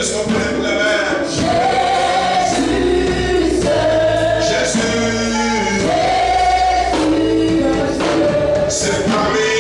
Est-ce qu'on peut lever la main? C'est parmi.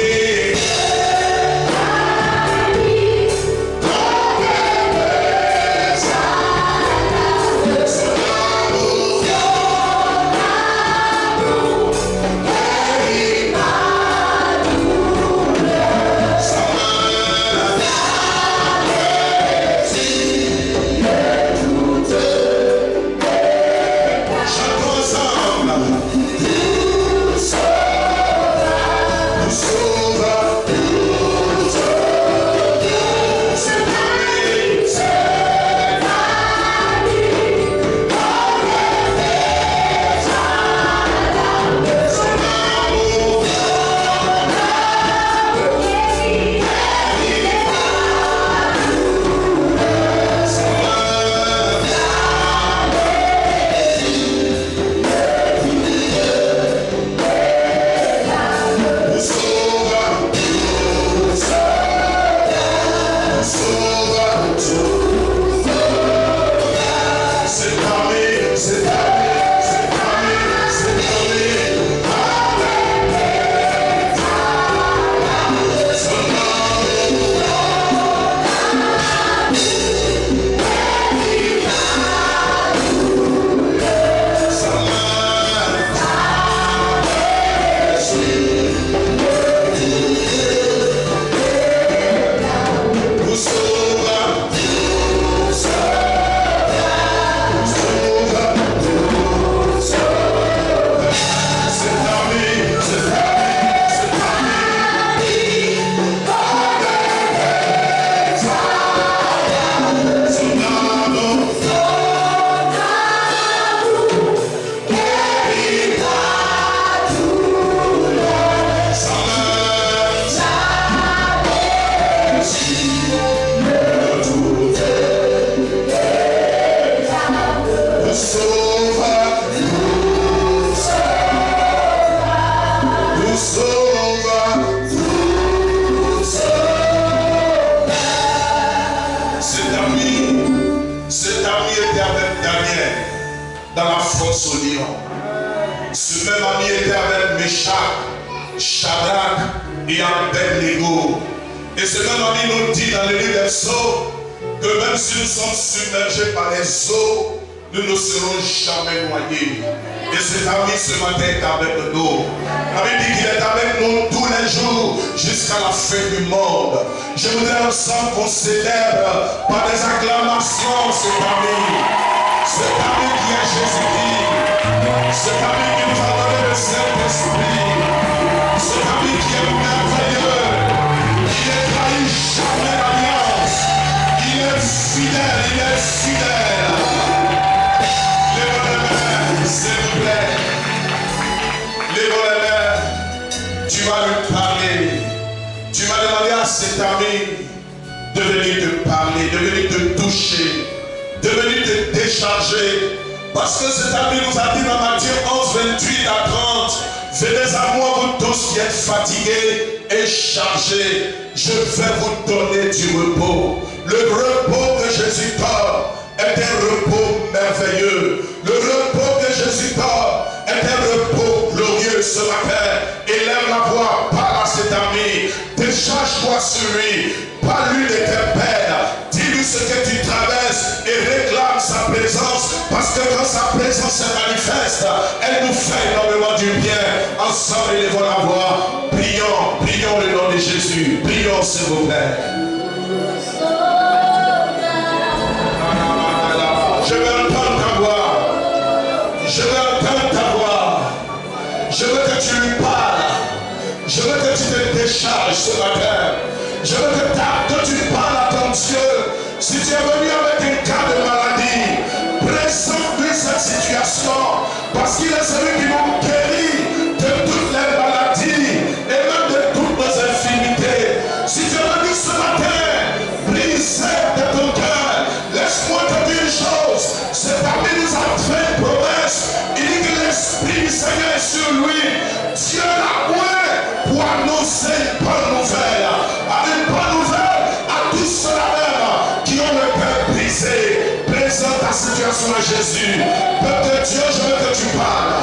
Parce que cet ami nous a dit dans Matthieu 11, 28 à 30, venez à moi vous tous qui êtes fatigués et chargés, je vais vous donner du repos. Le repos que Jésus donne est un repos merveilleux. Le repos que Jésus donne est un repos glorieux ce matin. Élève la voix, parle à cet ami, décharge-toi sur lui, parle-lui de tes peines, dis-lui ce que tu traverses et réclame sa présence, parce que quand sa présence se manifeste, elle nous fait énormément du bien. Ensemble, élevons la voix, prions, prions le nom de Jésus, prions s'il vous plaît. Je veux entendre ta voix, je veux entendre ta voix, je veux que tu lui parles, je veux que tu te décharges ce matin, je veux que tu parles à ton Dieu. Si tu es venu avec un cas de maladie, présente-lui cette situation, parce qu'il est celui qui nous guérit de toutes les maladies et même de toutes nos infirmités. Si tu es venu ce matin, brisé de ton cœur, laisse-moi te dire une chose, cet ami nous a fait une promesse, il dit que l'Esprit du Seigneur est sur lui. Dieu l'a oint pour annoncer une bonne nouvelle. Une bonne nouvelle à tous ceux-là même qui ont le cœur brisé. acclamation à Jésus. Peuple de Dieu, je veux que tu parles.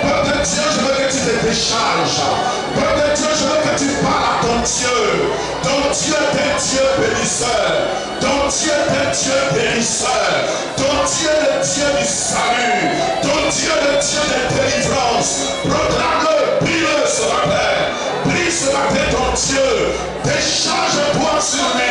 Peuple de Dieu, je veux que tu te décharges. Peuple de Dieu, je veux que tu parles à ton Dieu. Ton Dieu est un Dieu bénisseur. Ton Dieu est un Dieu guérisseur. Ton Dieu est le Dieu du salut. Ton Dieu est le Dieu de délivrance. Proclame-le, prie-le ce matin. Prie ce matin ton Dieu. Décharge-toi sur lui.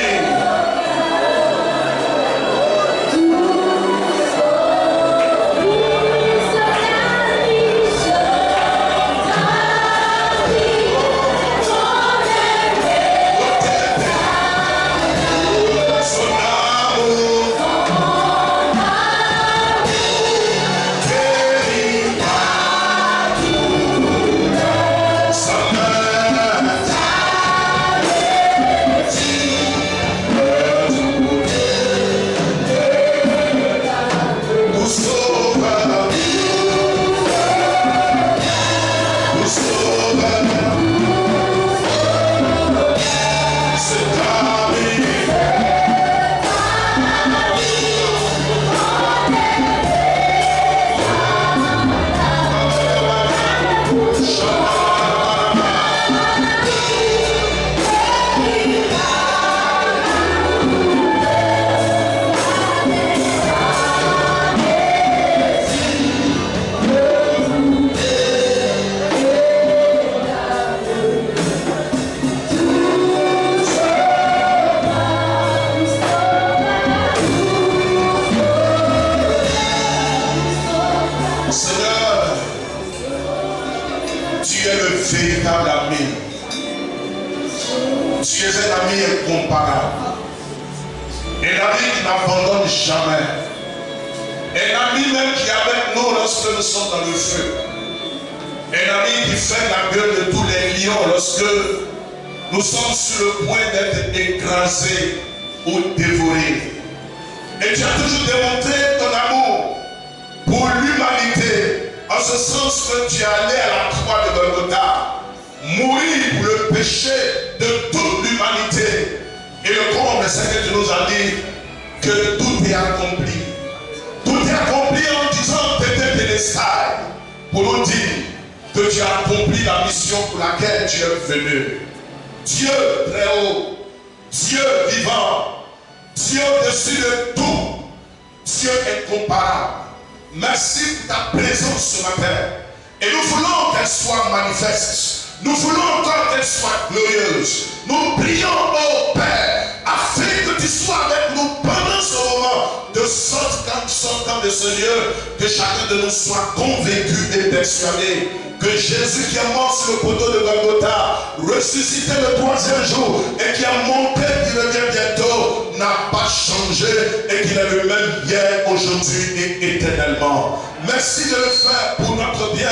Que Jésus qui est mort sur le poteau de Golgotha, ressuscité le 3e jour et qui a montré qu'il revient bientôt, n'a pas changé et qu'il est le même hier, aujourd'hui et éternellement. Merci de le faire pour notre bien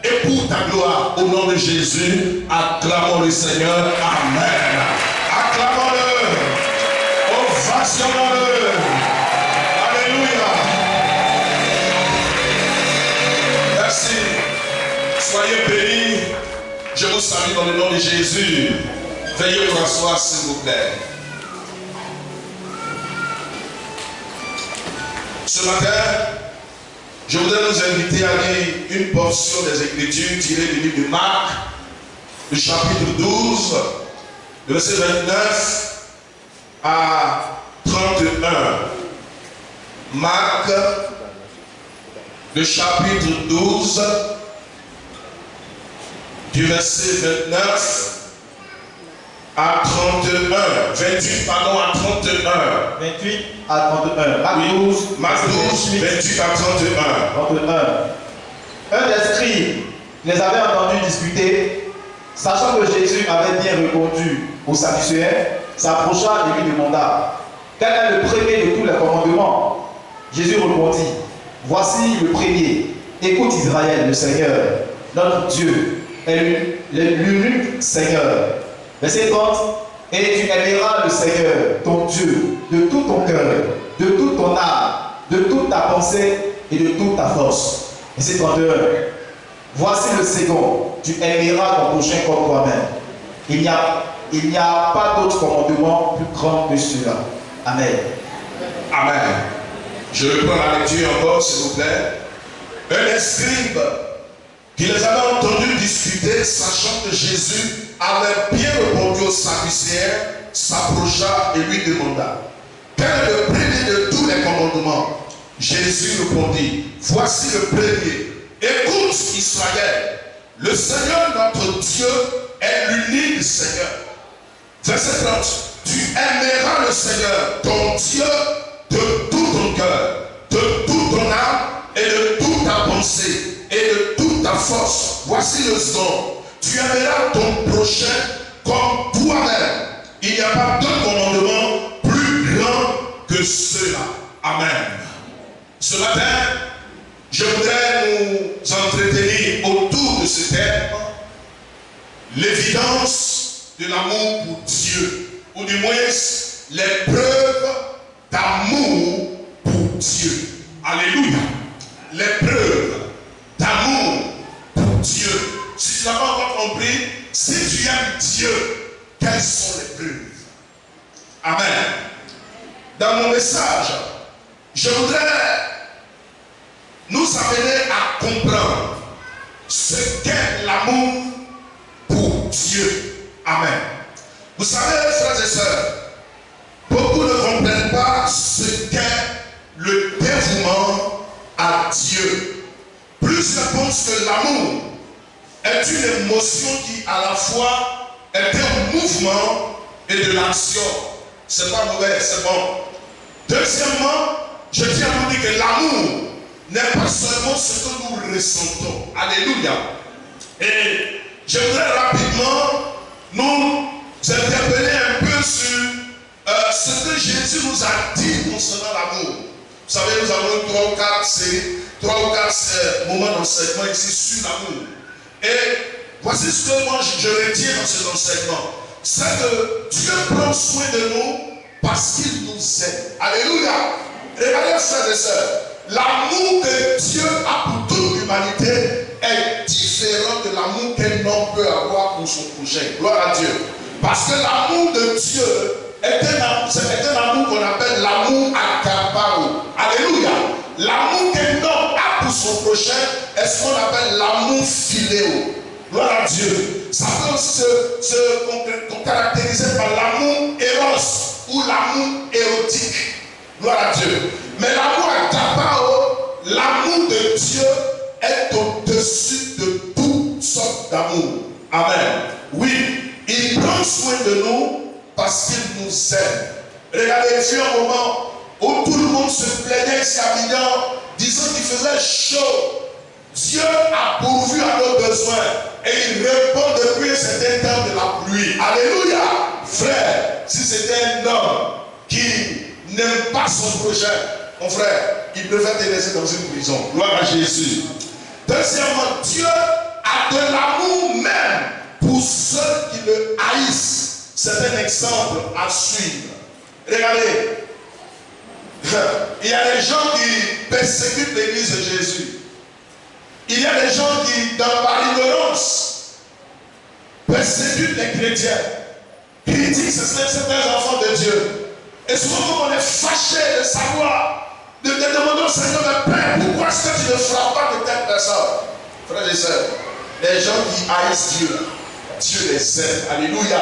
et pour ta gloire. Au nom de Jésus, acclamons le Seigneur. Amen. Acclamons-le. Ovationnons-le. Alléluia. Merci. Soyez bénis. Je vous salue dans le nom de Jésus. Veuillez vous asseoir, s'il vous plaît. Ce matin, je voudrais nous inviter à lire une portion des Écritures tirée du livre de Marc, le chapitre 12, le verset 29 à 31. Marc, le chapitre 12, du verset 29 à 31. 28, pardon, à 31. 28 à 31. Marc 12, Marc 12, 28 à 31. 31. Un des scribes les avait entendus discuter, sachant que Jésus avait bien répondu aux Sadducéens, s'approcha et lui demanda: quel est le premier de tous les commandements? Jésus répondit: voici le premier. Écoute Israël, le Seigneur, notre Dieu, est l'unique Seigneur. Verset 30. Et tu aimeras le Seigneur, ton Dieu, de tout ton cœur, de toute ton âme, de toute ta pensée et de toute ta force. Verset 31. Voici le second. Tu aimeras ton prochain comme toi-même. Il n'y a pas d'autre commandement plus grand que celui-là. Amen. Amen. Je reprends la lecture encore, s'il vous plaît. Un des scribes qui les avait entendus discuter, sachant que Jésus avait bien répondu aux Sadducéens, s'approcha et lui demanda: quel est le premier de tous les commandements? Jésus répondit: voici le premier. Écoute, Israël, le Seigneur notre Dieu est l'unique Seigneur. Verset 30. Tu aimeras le Seigneur, ton Dieu, de tout ton cœur, de toute ton âme et de toute ta pensée et de toute ta force. Voici le second. Tu aimeras ton prochain comme toi-même. Il n'y a pas de commandement plus grand que cela. Amen. Ce matin, je voudrais nous entretenir autour de ce thème, l'évidence de l'amour pour Dieu, ou du moins les preuves d'amour pour Dieu. Alléluia. Les preuves d'amour pour Dieu. Si tu n'as pas encore compris, si tu aimes Dieu, quelles sont les preuves? Amen. Dans mon message, je voudrais nous amener à comprendre ce qu'est l'amour pour Dieu. Amen. Vous savez, frères et sœurs, beaucoup ne comprennent pas ce qu'est le dévouement à Dieu. Plusieurs pensent que l'amour est une émotion qui à la fois est un mouvement et de l'action. C'est pas mauvais, c'est bon. Deuxièmement, je tiens à vous dire que l'amour n'est pas seulement ce que nous ressentons. Alléluia. Et je voudrais rapidement nous interpeller un peu sur ce que Jésus nous a dit concernant l'amour. Vous savez, nous avons 3 ou 4 moments d'enseignement ici sur l'amour. Et voici ce que moi je retiens dans cet enseignement. C'est que Dieu prend soin de nous parce qu'il nous aime. Alléluia. Regardez, frères et sœurs, l'amour que Dieu a pour toute l'humanité est différent de l'amour qu'un homme peut avoir pour son prochain. Gloire à Dieu. Parce que l'amour de Dieu est un amour qu'on appelle l'amour agapao. Alléluia. L'amour qu'un homme a pour son prochain est ce qu'on appelle l'amour philéo. Gloire à Dieu. Ça peut se caractériser par l'amour éros ou l'amour érotique. Gloire à Dieu. Mais l'amour agapao, l'amour de Dieu est au-dessus de toutes sortes d'amour. Amen. Oui, il prend soin de nous parce qu'il nous aime. Regardez, il fut un moment où tout le monde se plaignait ici à Milan, disant qu'il faisait chaud. Dieu a pourvu à nos besoins et il répond depuis un certain temps de la pluie. Alléluia. Frère, si c'était un homme qui n'aime pas son prochain, mon frère, il devait te laisser dans une prison. Gloire à Jésus. Deuxièmement, Dieu a de l'amour même pour ceux qui le haïssent. C'est un exemple à suivre. Regardez, il y a des gens qui persécutent l'église de Jésus. Il y a des gens qui, dans par ignorance, persécutent les chrétiens, critiquent certains enfants de Dieu. Et souvent, on est fâché de savoir, de demander au Seigneur de Père, pourquoi est-ce que tu ne frappes pas de telle personne? Frères et sœurs, les gens qui haïssent Dieu, Dieu les aime. Alléluia.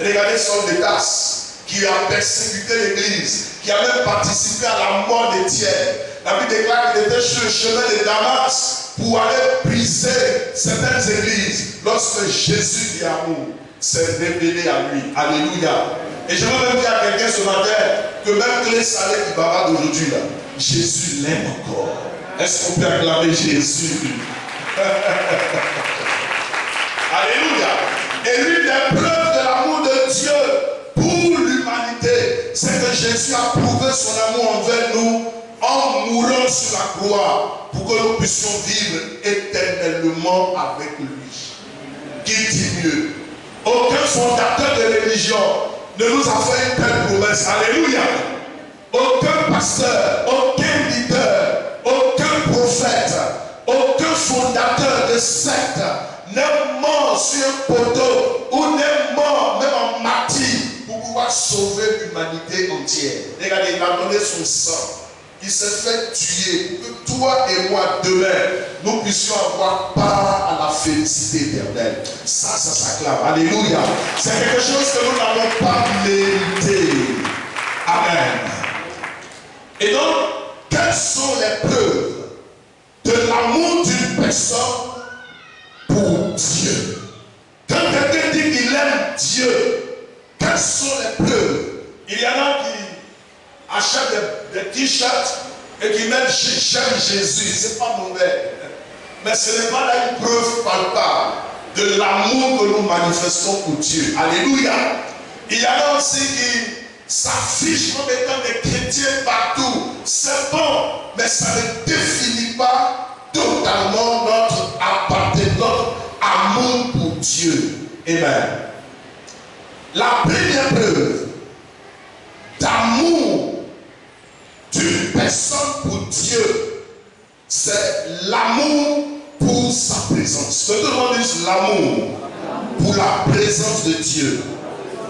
Regardez Saul de Tarse, qui a persécuté l'église, qui a même participé à la mort d'Étienne. La Bible déclare qu'il était sur le chemin de Damas pour aller briser certaines églises. Lorsque Jésus dit amour, s'est révélé à lui. Alléluia. Et je veux même dire à quelqu'un ce matin que même Clé Salé qui bavarde aujourd'hui, là, Jésus l'aime encore. Est-ce qu'on peut acclamer Jésus? Alléluia. Et l'une des preuves de l'amour de Dieu pour l'humanité, c'est que Jésus a prouvé son amour envers nous en mourant sur la croix pour que nous puissions vivre éternellement avec lui. Qui dit mieux? Aucun fondateur de religion ne nous a fait une telle promesse. Alléluia. Aucun pasteur, aucun leader, aucun prophète, aucun fondateur de secte n'est mort sur un poteau ou n'est mort même en martyr pour pouvoir sauver l'humanité entière. Regardez, il a donné son sang qui s'est fait tuer, que toi et moi demain, nous puissions avoir part à la félicité éternelle. Ça s'acclame. Alléluia. C'est quelque chose que nous n'avons pas mérité. Amen. Et donc, quelles sont les preuves de l'amour d'une personne pour Dieu? Quand quelqu'un dit qu'il aime Dieu, quelles sont les preuves? Il y en a qui achètent des t-shirts et qui mettent j'aime Jésus. C'est pas mauvais. Mais ce n'est pas là une preuve palpable de l'amour que nous manifestons pour Dieu. Alléluia. Il y en a aussi qui s'affichent comme étant des chrétiens partout. C'est bon, mais ça ne définit pas totalement notre appartenance, notre amour pour Dieu. Amen. La première preuve d'amour d'une personne pour Dieu, c'est l'amour pour sa présence. Que tout le monde dise l'amour pour la présence de Dieu.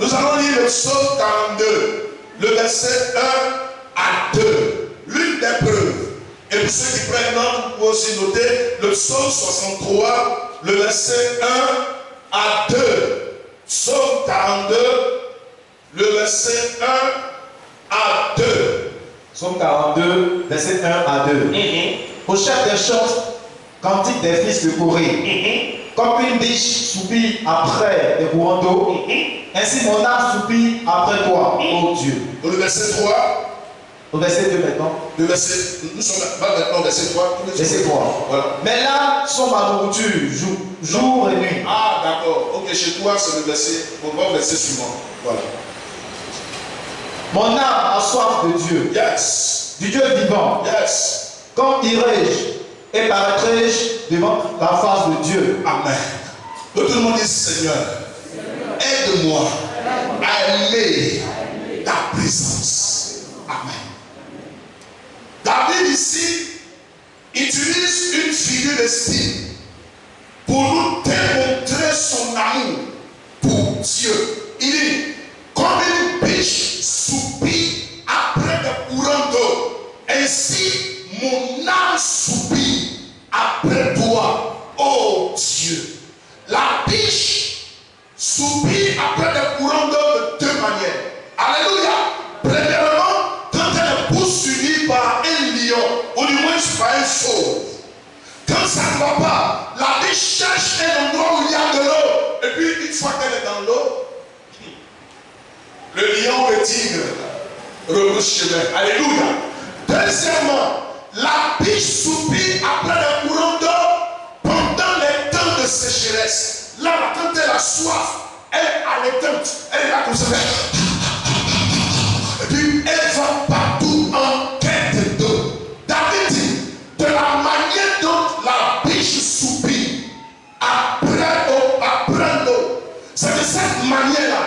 Nous allons lire le psaume 42, le verset 1 à 2. L'une des preuves. Et pour ceux qui prennent note, vous pouvez aussi noter le psaume 63, le verset 1 à 2. Psaume 42, le verset 1 à 2. Psaume 42, verset 1 à 2. Au chef des chants, cantique des fils de Corée. Comme une biche soupire après des courants d'eau, ainsi mon âme soupire après toi, ô Dieu. Dans le verset 3. Au verset 2 maintenant. Nous sommes maintenant au verset 3. Verset 3. Voilà. Mes larmes sont ma nourriture, jour et nuit. Ah, d'accord. Ok, chez toi, c'est le verset. On va au verset suivant. Voilà. Mon âme a soif de Dieu. Yes. Du Dieu vivant. Yes. Quand irai-je et paraîtrai-je devant la face de Dieu? Amen. Que tout le monde dise Seigneur, aide-moi à aimer ta présence. Amen. David ici utilise une figure de style pour nous démontrer son amour pour Dieu. Il dit, comme une biche soupire après des courants d'eau, ainsi mon âme soupire après toi, ô Dieu. La biche soupire après des courants d'eau de deux manières. Alléluia. Premièrement, quand elle est poursuivie par un lion, ou du moins par un fauve. Quand ça ne va pas, la biche cherche un endroit où il y a de l'eau. Et puis, une fois qu'elle est dans l'eau, le lion, le tigre, rebrousse chemin. Alléluia. Deuxièmement, la biche soupire après le courant d'eau pendant les temps de sécheresse. Là, quand elle a soif, elle a l'éteinte. Elle est là comme ça. Et puis, elle va partout en quête d'eau. David dit, de la manière dont la biche soupire après l'eau, c'est de cette manière-là.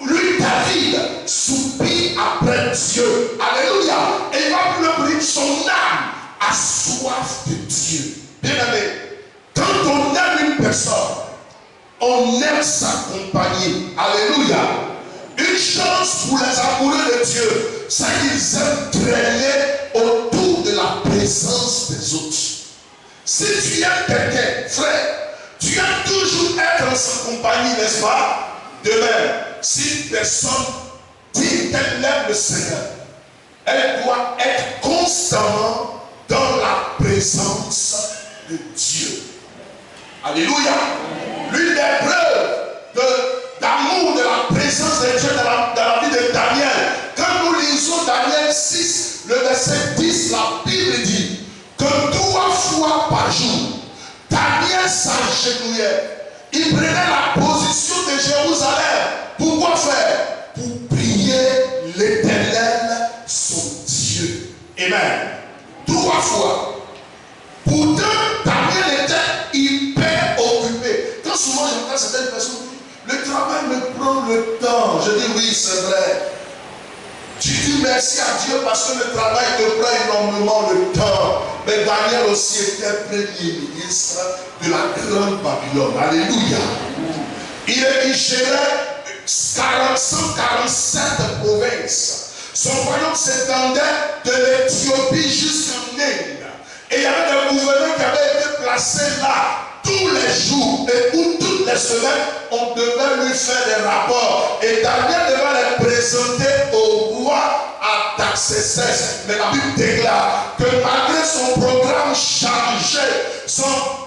Lui, David, soupire après Dieu. Alléluia. Et il va plus le dire, son âme a soif de Dieu. Bien aimé, quand on aime une personne, on aime s'accompagner. Alléluia. Une chance pour les amoureux de Dieu, c'est qu'ils aiment traîner autour de la présence des autres. Si tu aimes quelqu'un, frère, tu aimes toujours être en sa compagnie, n'est-ce pas? De même, si une personne dit qu'elle aime le Seigneur, elle doit être constamment dans la présence de Dieu. Alléluia. L'une des preuves d'amour de la présence de Dieu dans la vie de Daniel, quand nous lisons Daniel 6, le verset 10, la Bible dit que 3 fois par jour, Daniel s'agenouillait. Il prenait la position de Jérusalem. Pourquoi faire? Pour prier l'Éternel, son Dieu. Amen. 3 fois. Pourtant, Daniel était hyper occupé. Quand souvent j'entends certaines personnes dire, le travail me prend le temps. Je dis oui, c'est vrai. Tu dis merci à Dieu parce que le travail te prend énormément de temps. Mais Daniel aussi était premier ministre de la grande Babylone. Alléluia. Il gérait 147 provinces. Son royaume s'étendait de l'Éthiopie semaine, on devait lui faire des rapports. Et Daniel devait les présenter au roi Artaxerxès. Mais la Bible déclare que malgré son programme chargé,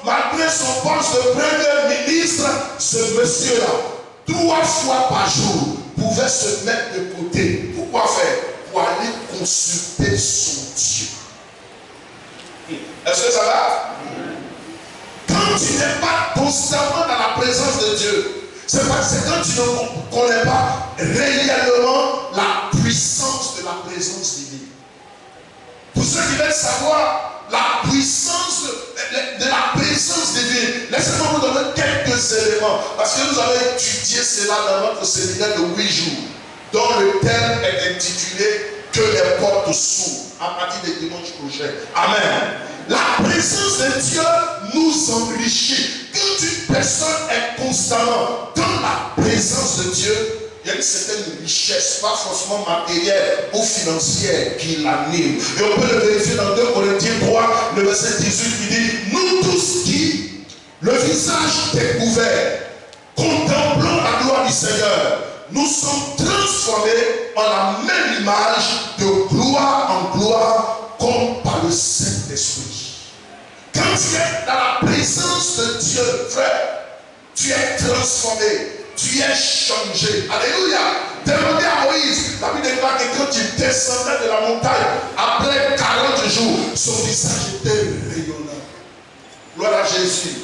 malgré son poste de premier ministre, ce monsieur-là, 3 fois par jour, pouvait se mettre de côté. Pourquoi faire? Pour aller consulter son Dieu. Est-ce que ça va? Quand tu n'es pas constamment dans la présence de Dieu, c'est parce que quand tu ne connais pas réellement la puissance de la présence divine. Pour ceux qui veulent savoir la puissance de la présence divine, laissez-moi vous donner quelques éléments. Parce que nous avons étudié cela dans notre séminaire de 8 jours, dont le thème est intitulé « Que les portes s'ouvrent » à partir de dimanche prochain. Amen. La présence de Dieu nous enrichit. Quand une personne est constamment dans la présence de Dieu, il y a une certaine richesse, pas forcément matérielle ou financière, qui l'anime. Et on peut le vérifier dans 2 Corinthiens 3, le verset 18, qui dit: nous tous qui, le visage découvert, contemplons la gloire du Seigneur, nous sommes transformés en la même image, de gloire en gloire, comme par le Saint-Esprit. Quand tu es dans la présence de Dieu, frère, tu es transformé, tu es changé. Alléluia. Demandez à Moïse, la Bible déclare que quand il descendait de la montagne, après 40 jours, son visage était rayonnant. Gloire à Jésus.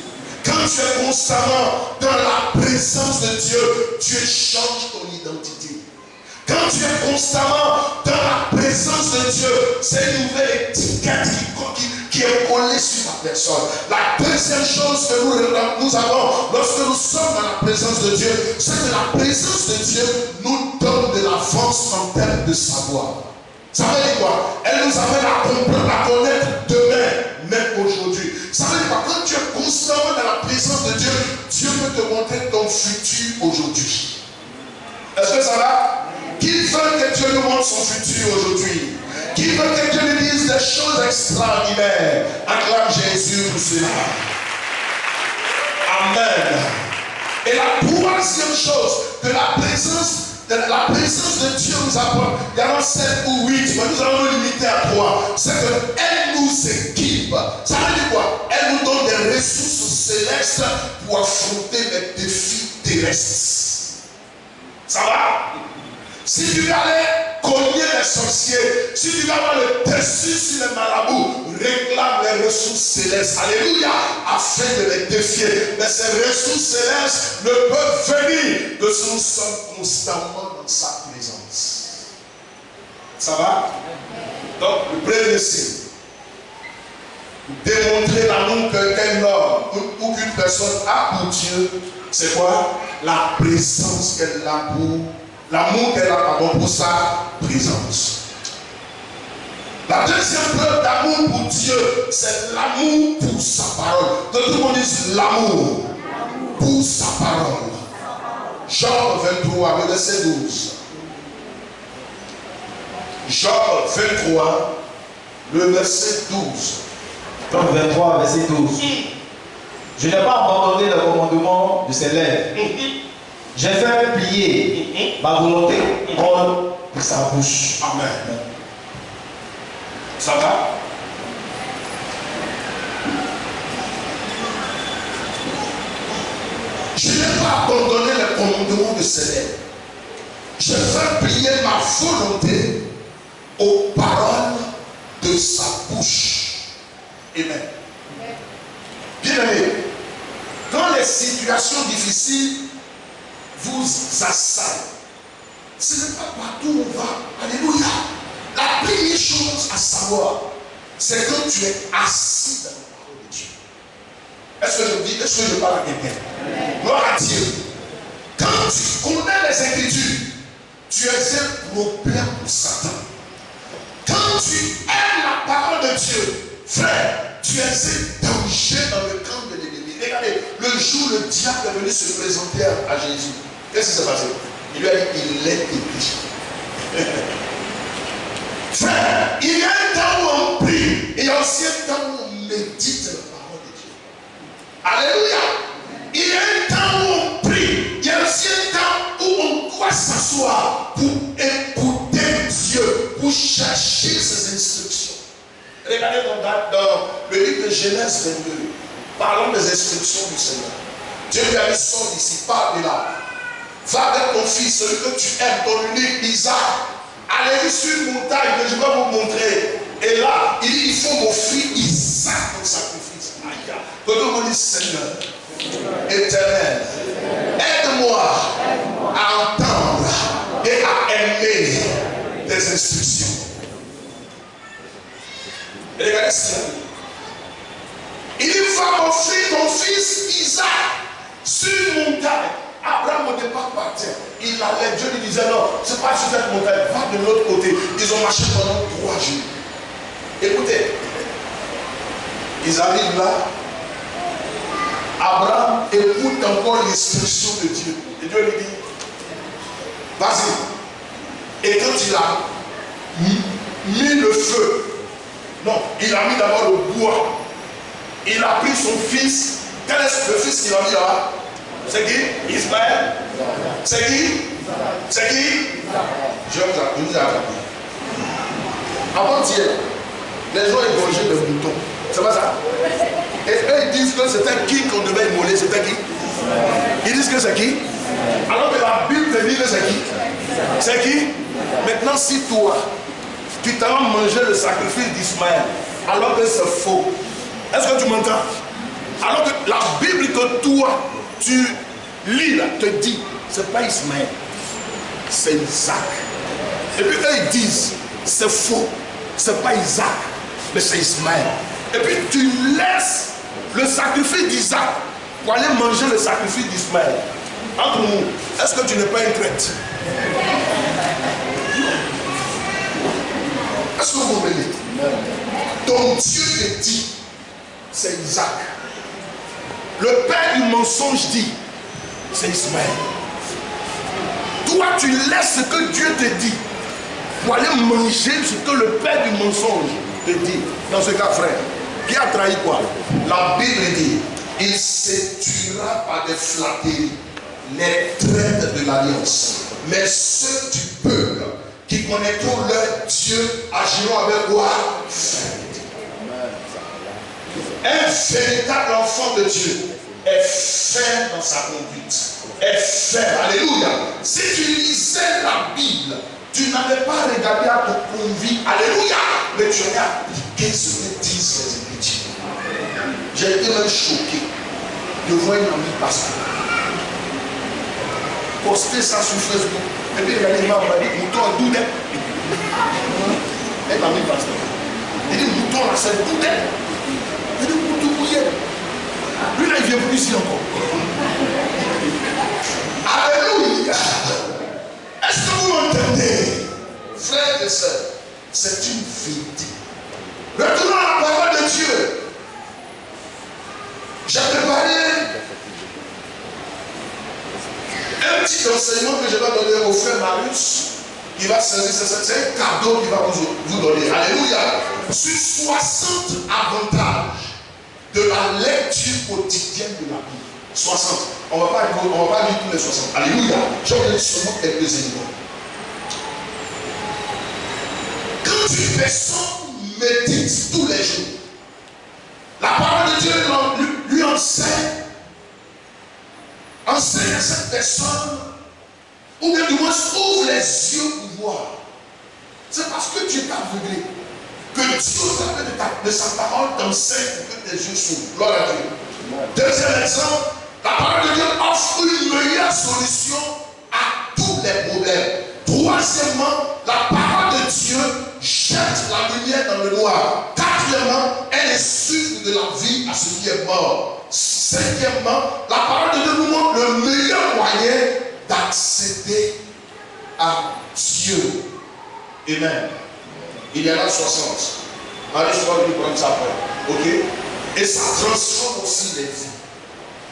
Quand tu es constamment dans la présence de Dieu, Dieu change ton identité. Quand tu es constamment dans la présence de Dieu, c'est une nouvelle étiquette qui est collée sur ta personne. La deuxième chose que nous avons lorsque nous sommes dans la présence de Dieu, c'est que la présence de Dieu nous donne de l'avance en termes de savoir. Ça veut dire quoi? Elle nous amène à comprendre, à connaître demain, même aujourd'hui. Ça veut dire quoi? Quand tu es constamment dans la présence de Dieu, Dieu peut te montrer ton futur aujourd'hui. Est-ce que ça va? Qui veut que Dieu nous montre son futur aujourd'hui? Qui veut que Dieu nous dise des choses extraordinaires? Acclame Jésus pour cela. Amen. Et la troisième chose que la présence de Dieu nous apprend, il y en a 7 ou 8, mais nous allons nous limiter à 3. C'est qu'elle nous équipe. Ça veut dire quoi? Elle nous donne des ressources célestes pour affronter les défis terrestres. Ça va? Si tu veux aller cogner les sorciers, si tu veux avoir le dessus sur les marabouts, réclame les ressources célestes. Alléluia. Afin de les défier. Mais ces ressources célestes ne peuvent venir que si nous sommes constamment dans sa présence. Ça va? Donc, le premier signe. Démontrer l'amour qu'un homme ou qu'une personne a pour Dieu, c'est quoi? La présence qu'elle a pour l'amour qu'elle a pour sa présence. La deuxième preuve d'amour pour Dieu, c'est l'amour pour sa parole. Tout le monde dit l'amour pour sa parole. Jean 23, le verset 12. Jean 23, le verset 12. Jean 23, verset 12. Je n'ai pas abandonné le commandement de ses lèvres. J'ai fait plier ma volonté hors de sa bouche. Amen. Ça va? Je n'ai pas abandonné le commandement de ses lèvres. Je fais plier ma volonté aux paroles de sa bouche. Amen. Bien aimé, dans les situations difficiles vous assaillent, ce n'est pas partout où on va. Alléluia. La première chose à savoir, c'est que tu es assis dans la parole de Dieu. Est-ce que je dis, est-ce que je parle à quelqu'un? Gloire à Dieu. Quand tu connais les Écritures, tu es un problème pour Satan. Quand tu aimes la parole de Dieu, frère, tu es un danger dans le camp de l'ennemi. Regardez, le jour où le diable est venu se présenter à Jésus, qu'est-ce qui s'est passé? Il lui a dit, il est écrit. Frère, il y a un temps où on prie, et il y a aussi un temps où on médite la parole de Dieu. Alléluia. Il y a un temps où on t'asseoir pour écouter Dieu, pour chercher ses instructions. Regardez dans le livre de Genèse 22, parlons des instructions du Seigneur. Dieu lui a dit, sors d'ici, pars de là. Va avec ton fils, celui que tu aimes, ton unique Isaac. Allez sur une montagne que je vais vous montrer. Et là, il dit, il faut m'offrir Isaac comme sacrifice. Aïe, que nous dit, Seigneur, éternel, aide-moi à entendre et à aimer tes instructions. Et regardez ce qu'il a dit. Il dit, va m'offrir ton fils Isaac sur une montagne. Abraham au départ partait. Il allait, Dieu lui disait non, c'est pas sur cette montagne, va de l'autre côté. Ils ont marché pendant 3 jours. Écoutez, ils arrivent là. Abraham écoute encore l'instruction de Dieu. Et Dieu lui dit, vas-y. Et quand il a mis le feu, non, il a mis d'abord le bois. Il a pris son fils. Quel est le fils qu'il a mis là? C'est qui? Ismaël. C'est qui? C'est qui? Je vous ai attrapé. Avant-hier, les gens égorgeaient le mouton. C'est pas ça? Et eux ils disent que c'était qui qu'on devait immoler? C'était qui? Ils disent que c'est qui? Alors que la Bible te dit que c'est qui? C'est qui? Maintenant, si toi, tu t'as mangé le sacrifice d'Ismaël, alors que c'est faux. Est-ce que tu m'entends? Alors que la Bible que toi, tu lis là, te dit, c'est pas Ismaël, c'est Isaac. Et puis eux ils disent, c'est faux, c'est pas Isaac, mais c'est Ismaël. Et puis tu laisses le sacrifice d'Isaac pour aller manger le sacrifice d'Ismaël. Entre nous, est-ce que tu n'es pas une traite? Est-ce que vous me dites? Donc Dieu te dit, c'est Isaac. Le père du mensonge dit, c'est Ismaël. Toi, tu laisses ce que Dieu te dit pour aller manger ce que le père du mensonge te dit. Dans ce cas, frère, qui a trahi quoi? La Bible dit, il séduira par des flatteries les traites de l'alliance. Mais ceux du peuple qui connaîtront leur Dieu agiront avec quoi? Un véritable enfant de Dieu est ferme dans sa conduite. Est ferme. Alléluia. Si tu lisais la Bible, tu n'avais pas regardé à ton conduit. Alléluia. Mais tu avais appliqué ce que disent les Écritures. J'ai été même choqué de voir une amie pasteur poster ça sur Facebook. Et puis il m'a dit, mouton en doudet. Elle amie pasteur. Il dit, mouton là, c'est doudet. Il dit, mouton bouillet. Lui là, il vient plus ici encore. Alléluia. Est-ce que vous m'entendez? Frères et sœurs, c'est une vérité. Retournons à la parole de Dieu. J'ai préparé un petit enseignement que je vais donner au frère Marius. Il va saisir, c'est un cadeau qu'il va vous donner. Alléluia. Sur 60 avantages de la lecture quotidienne de la Bible. 60. On ne va pas lire tous les 60. Alléluia. Je vais lire seulement quelques éléments. Quand une personne médite tous les jours, la parole de Dieu lui enseigne à cette personne, ou bien du moins ouvre les yeux pour voir. C'est parce que tu es aveuglé que Dieu, au travers de sa parole, t'enseigne que tes yeux s'ouvrent. Gloire à Dieu. Deuxième exemple, la parole de Dieu offre une meilleure solution à tous les problèmes. Troisièmement, la parole de Dieu jette la lumière dans le noir. Quatrièmement, elle insuffle de la vie à ce qui est mort. Cinquièmement, la parole de Dieu nous montre le meilleur moyen d'accéder à Dieu. Amen. Il y en a 60. Allez, je vais lui prendre ça après. Ok? Et ça transforme aussi les vies.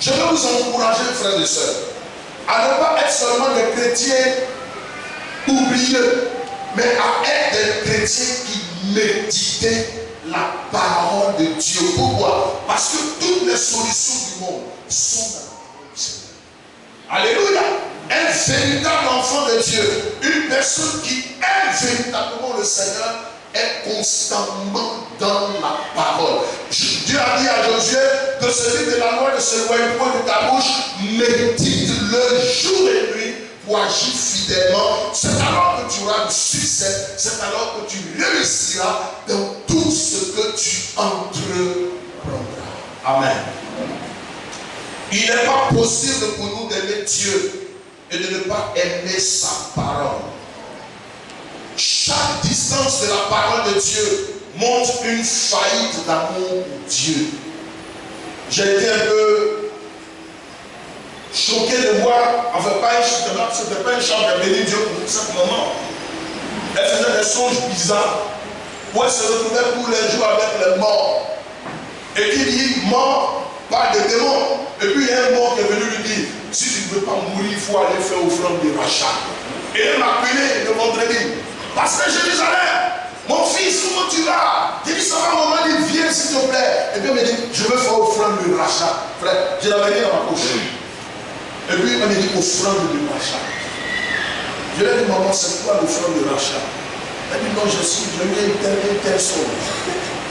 Je veux vous encourager, frères et sœurs, à ne pas être seulement des chrétiens oublieux, mais à être des chrétiens qui méditent la parole de Dieu. Pourquoi? Parce que toutes les solutions du monde sont dans la parole du Seigneur. Alléluia. Un véritable enfant de Dieu, une personne qui aime véritablement le Seigneur, est constamment dans la parole. Dieu a dit à Josué de se dire de la loi, de se loin point de ta bouche, médite-le jour et nuit pour agir fidèlement. C'est alors que tu auras du succès, c'est alors que tu réussiras dans tout ce que tu entreprendras. Amen. Il n'est pas possible pour nous d'aimer Dieu et de ne pas aimer sa parole. Chaque distance de la parole de Dieu montre une faillite d'amour pour Dieu. J'ai été un peu choqué de voir, enfin c'était pas une chambre à bénir Dieu pour cette maman. Elle faisait des songes bizarres où elle se retrouvait tous les jours avec les morts. Et qui dit mort par des démons. Et puis il y a un mort qui est venu lui dire, si tu ne veux pas mourir, il faut aller faire offrande de rachat. Et elle m'a appelé le vendredi. Parce que Jérusalem, mon fils, comment tu vas? J'ai dit, ça va, maman, dit, viens s'il te plaît. Et puis elle m'a dit, je veux faire offrande de rachat. Frère, je l'avais mis dans ma poche. Et puis elle m'a dit, offrande de rachat. Je lui ai dit, maman, c'est quoi l'offrande de rachat? Elle m'a dit, non, je lui ai dit telle somme.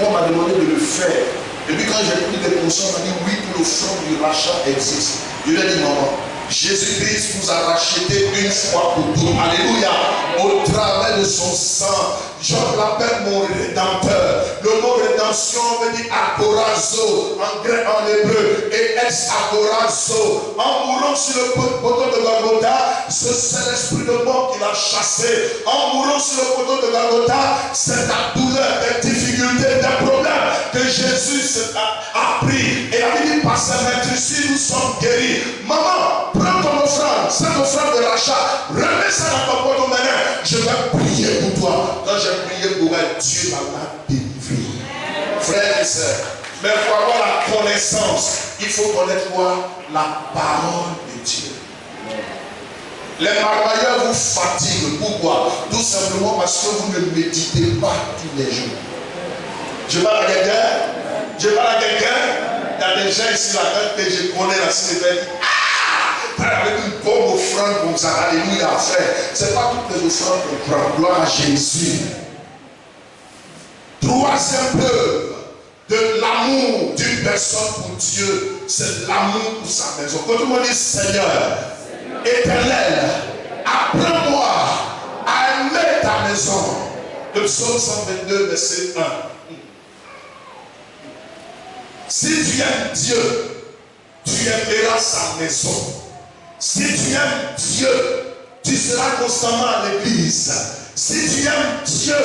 On m'a demandé de le faire. Et puis quand j'ai pris des consciences, on m'a dit, oui, pour l'offrande du rachat existe. Je lui ai dit, maman, Jésus-Christ vous a racheté une fois pour toutes. Alléluia. Au travers de son sang. Je l'appelle mon rédempteur. Le mot rédemption veut dire agorazo en grec, en hébreu. Et ex-agorazo. En mourant sur le poteau de Golgotha, c'est l'esprit de mort qui l'a chassé. En mourant sur le poteau de Golgotha, c'est ta douleur, des difficultés, des problèmes que Jésus a pris. Et la Bible dit, par sa maîtrise, nous sommes guéris. Maman, prends ton offrande, cette offrande de rachat, remets ça dans ton porte-monnaie. Je vais prier pour toi. Quand j'ai prié pour elle, Dieu m'a délivré. Frères et sœurs, mais pour avoir la connaissance, il faut connaître quoi? La parole de Dieu. Les marmailleurs vous fatiguent. Pourquoi? Tout simplement parce que vous ne méditez pas tous les jours. Je parle à quelqu'un. Je parle à quelqu'un. Il y a des gens ici là que je connais la cité. Avec une bonne offrande comme ça, alléluia, frère. Ce n'est pas toutes les offrandes qu'on prend. Gloire à Jésus. Troisième preuve de l'amour d'une personne pour Dieu, c'est l'amour pour sa maison. Quand tout le monde dit Seigneur, Éternel, apprends-moi à aimer ta maison. Le psaume 122, verset 1. Si tu aimes Dieu, tu aimeras sa maison. Si tu aimes Dieu, tu seras constamment à l'église. Si tu aimes Dieu,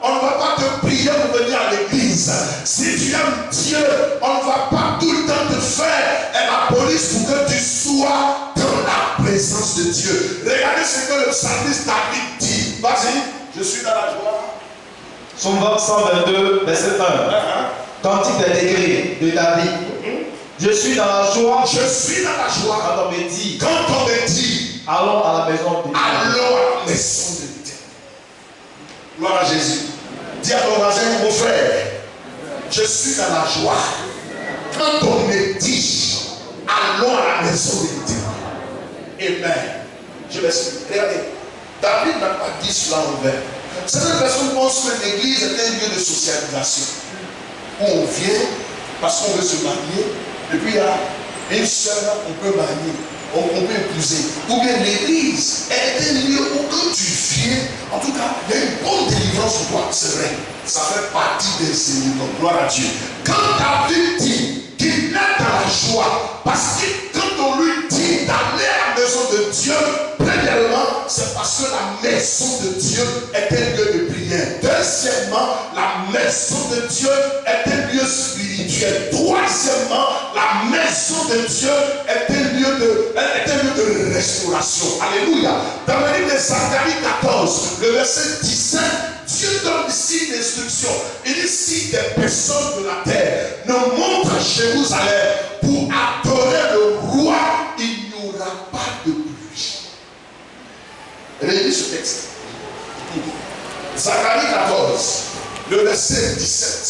on ne va pas te prier pour venir à l'église. Si tu aimes Dieu, on ne va pas tout le temps te faire la police pour que tu sois dans la présence de Dieu. Regardez ce que le psalmiste David dit. Vas-y, je suis dans la joie. Psaume 122, verset 1. Cantique des décrets de David. Je suis dans la joie. Je suis dans la joie. Quand on me dit. Quand on me dit. Allons à la maison de l'Éternel. Allons à la maison de l'Éternel. Gloire à Jésus. Dis à ton voisin, mon frère, je suis dans la joie. Quand on me dit, allons à la maison de l'Éternel. Amen. Je m'explique. Regardez, David n'a pas dit cela en vain. Certaines personnes pensent que l'église est un lieu de socialisation. Où on vient parce qu'on veut se marier. Et puis il y a une soeur qu'on peut marier, on peut épouser. Ou bien l'église est un lieu où quand tu viens, en tout cas, il y a une bonne délivrance pour toi. C'est vrai, ça fait partie des éléments. Gloire à Dieu. Quand David dit qu'il est dans la joie, parce que quand on lui dit d'aller à la maison de Dieu, premièrement, c'est parce que la maison de Dieu est un lieu de prière. Deuxièmement, la maison de Dieu est un lieu spirituel. Troisièmement, la maison de Dieu est un lieu de restauration. Alléluia. Dans le livre de Zacharie 14, le verset 17, Dieu donne ici une instruction. Il dit, si des personnes de la terre ne montent à Jérusalem pour adorer le roi, il n'y aura pas de pluie. Relis ce texte. Zacharie 14, le verset 17.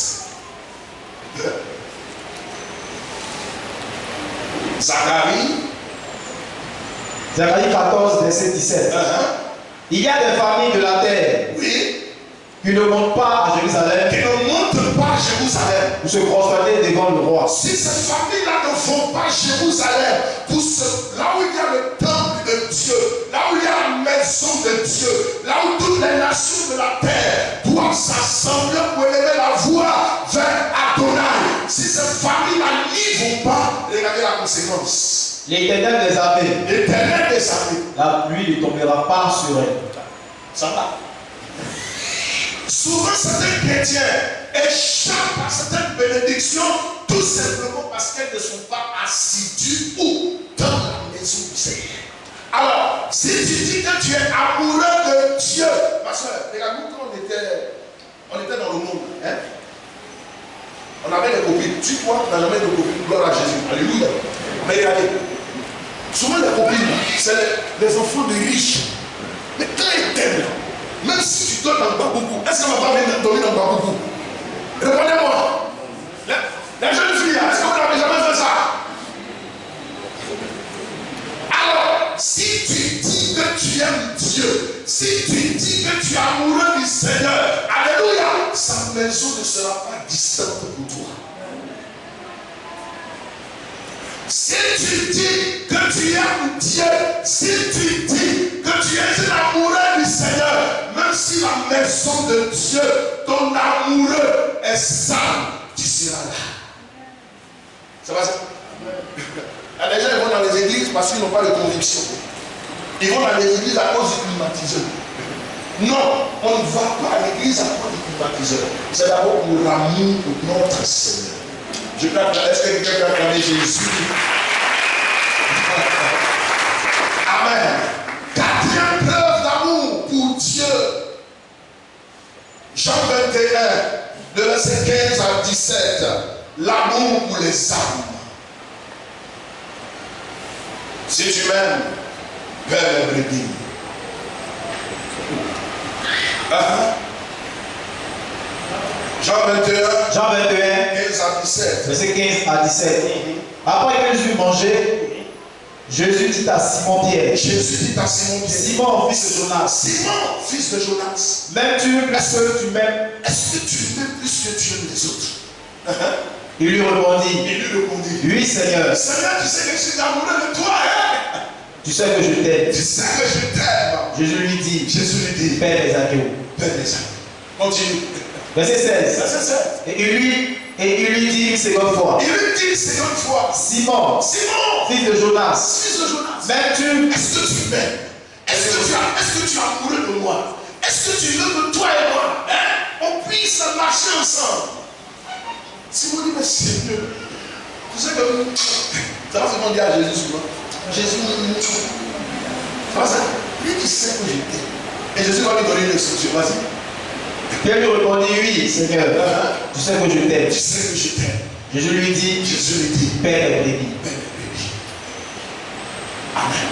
Zacharie 14, verset 17. Il y a des familles de la terre Oui. qui ne montent pas à Jérusalem Qui ne montent pas à Jérusalem. pour se prosterner devant le roi. Si ces familles-là ne vont pas à Jérusalem, là où il y a le temple de Dieu, là où il y a la maison de Dieu, là où toutes les nations de la terre doivent s'assembler pour élever la voix vers Adonai. Si ces familles-là n'y vont pas, regardez la conséquence. L'Éternel des armées, L'Éternel des armées, la pluie ne tombera pas sur elle. ça va. Souvent, certains chrétiens échappent à certaines bénédictions tout simplement parce qu'elles ne sont pas assidues ou dans la maison du Seigneur. Alors, si tu dis que tu es amoureux de Dieu, ma soeur, regarde-nous quand on était dans le monde, hein? On avait des copines. Tu vois, on n'a jamais de copines. Gloire à Jésus. Alléluia. Mais regardez, souvent les copines, c'est les enfants de riches. Mais quand ils t'aiment, même si tu donnes dans Babougou, est-ce qu'on va pas venir dormir dans Babougou? Répondez-moi. Les jeunes filles, est-ce que vous n'avez jamais fait ça? Alors, si tu dis que tu aimes Dieu, si tu dis que tu es amoureux du Seigneur, alléluia, sa maison ne sera pas distante pour toi. Si tu dis que tu aimes Dieu, si tu dis que tu es un amoureux du Seigneur, même si la maison de Dieu, ton amoureux est sale, tu seras là. C'est pas ça? Il y a des gens qui vont dans les églises parce qu'ils n'ont pas de conviction. Ils vont dans les églises à cause du climatiseur. Non, on ne va pas à l'église à cause du climatiseur. C'est d'abord pour l'amour de notre Seigneur. Je crois que est-ce que quelqu'un peut acclamer Jésus? Amen. Quatrième preuve d'amour pour Dieu. Jean 21, de verset 15 à 17. L'amour pour les âmes. Si tu m'aimes, perds les brebis. Jean 21, Jean 21, 15 à 17. verset 15 à 17. Après qu'ils eurent mangé, Jésus dit à Simon-Pierre, Jésus dit à Simon Pierre, Simon, fils de Jonas, Simon, fils de Jonas, m'aimes-tu plus que tu m'aimes? est-ce que tu m'aimes plus que tu aimes les autres? Il lui répondit, Il lui répondit, oui Seigneur, Seigneur, tu sais que je suis amoureux de toi, hein? tu sais que je t'aime. Tu sais que je t'aime. Jésus lui dit, Jésus lui dit, Père les agneaux. Père les agneaux. Continue. Verset 16. Verset 16. Et il lui dit une seconde fois, Il lui dit une seconde fois, Simon, Simon, fils de Jonas, fils de Jonas, m'aimes-tu? est-ce que tu m'aimes? Est-ce que tu es amoureux de moi? Est-ce que tu veux que toi et moi, hein, on puisse marcher ensemble? Simon dit, mais Seigneur, tu sais que ça va souvent dire à Jésus souvent, Jésus, ça va ça? Lui, tu sais que je t'aime. Et Jésus va lui donner une instruction, vas-y. Pierre lui répondit, oui Seigneur, tu sais que je t'aime. Tu sais que je t'aime. Jésus lui dit, Père les brebis. Amen.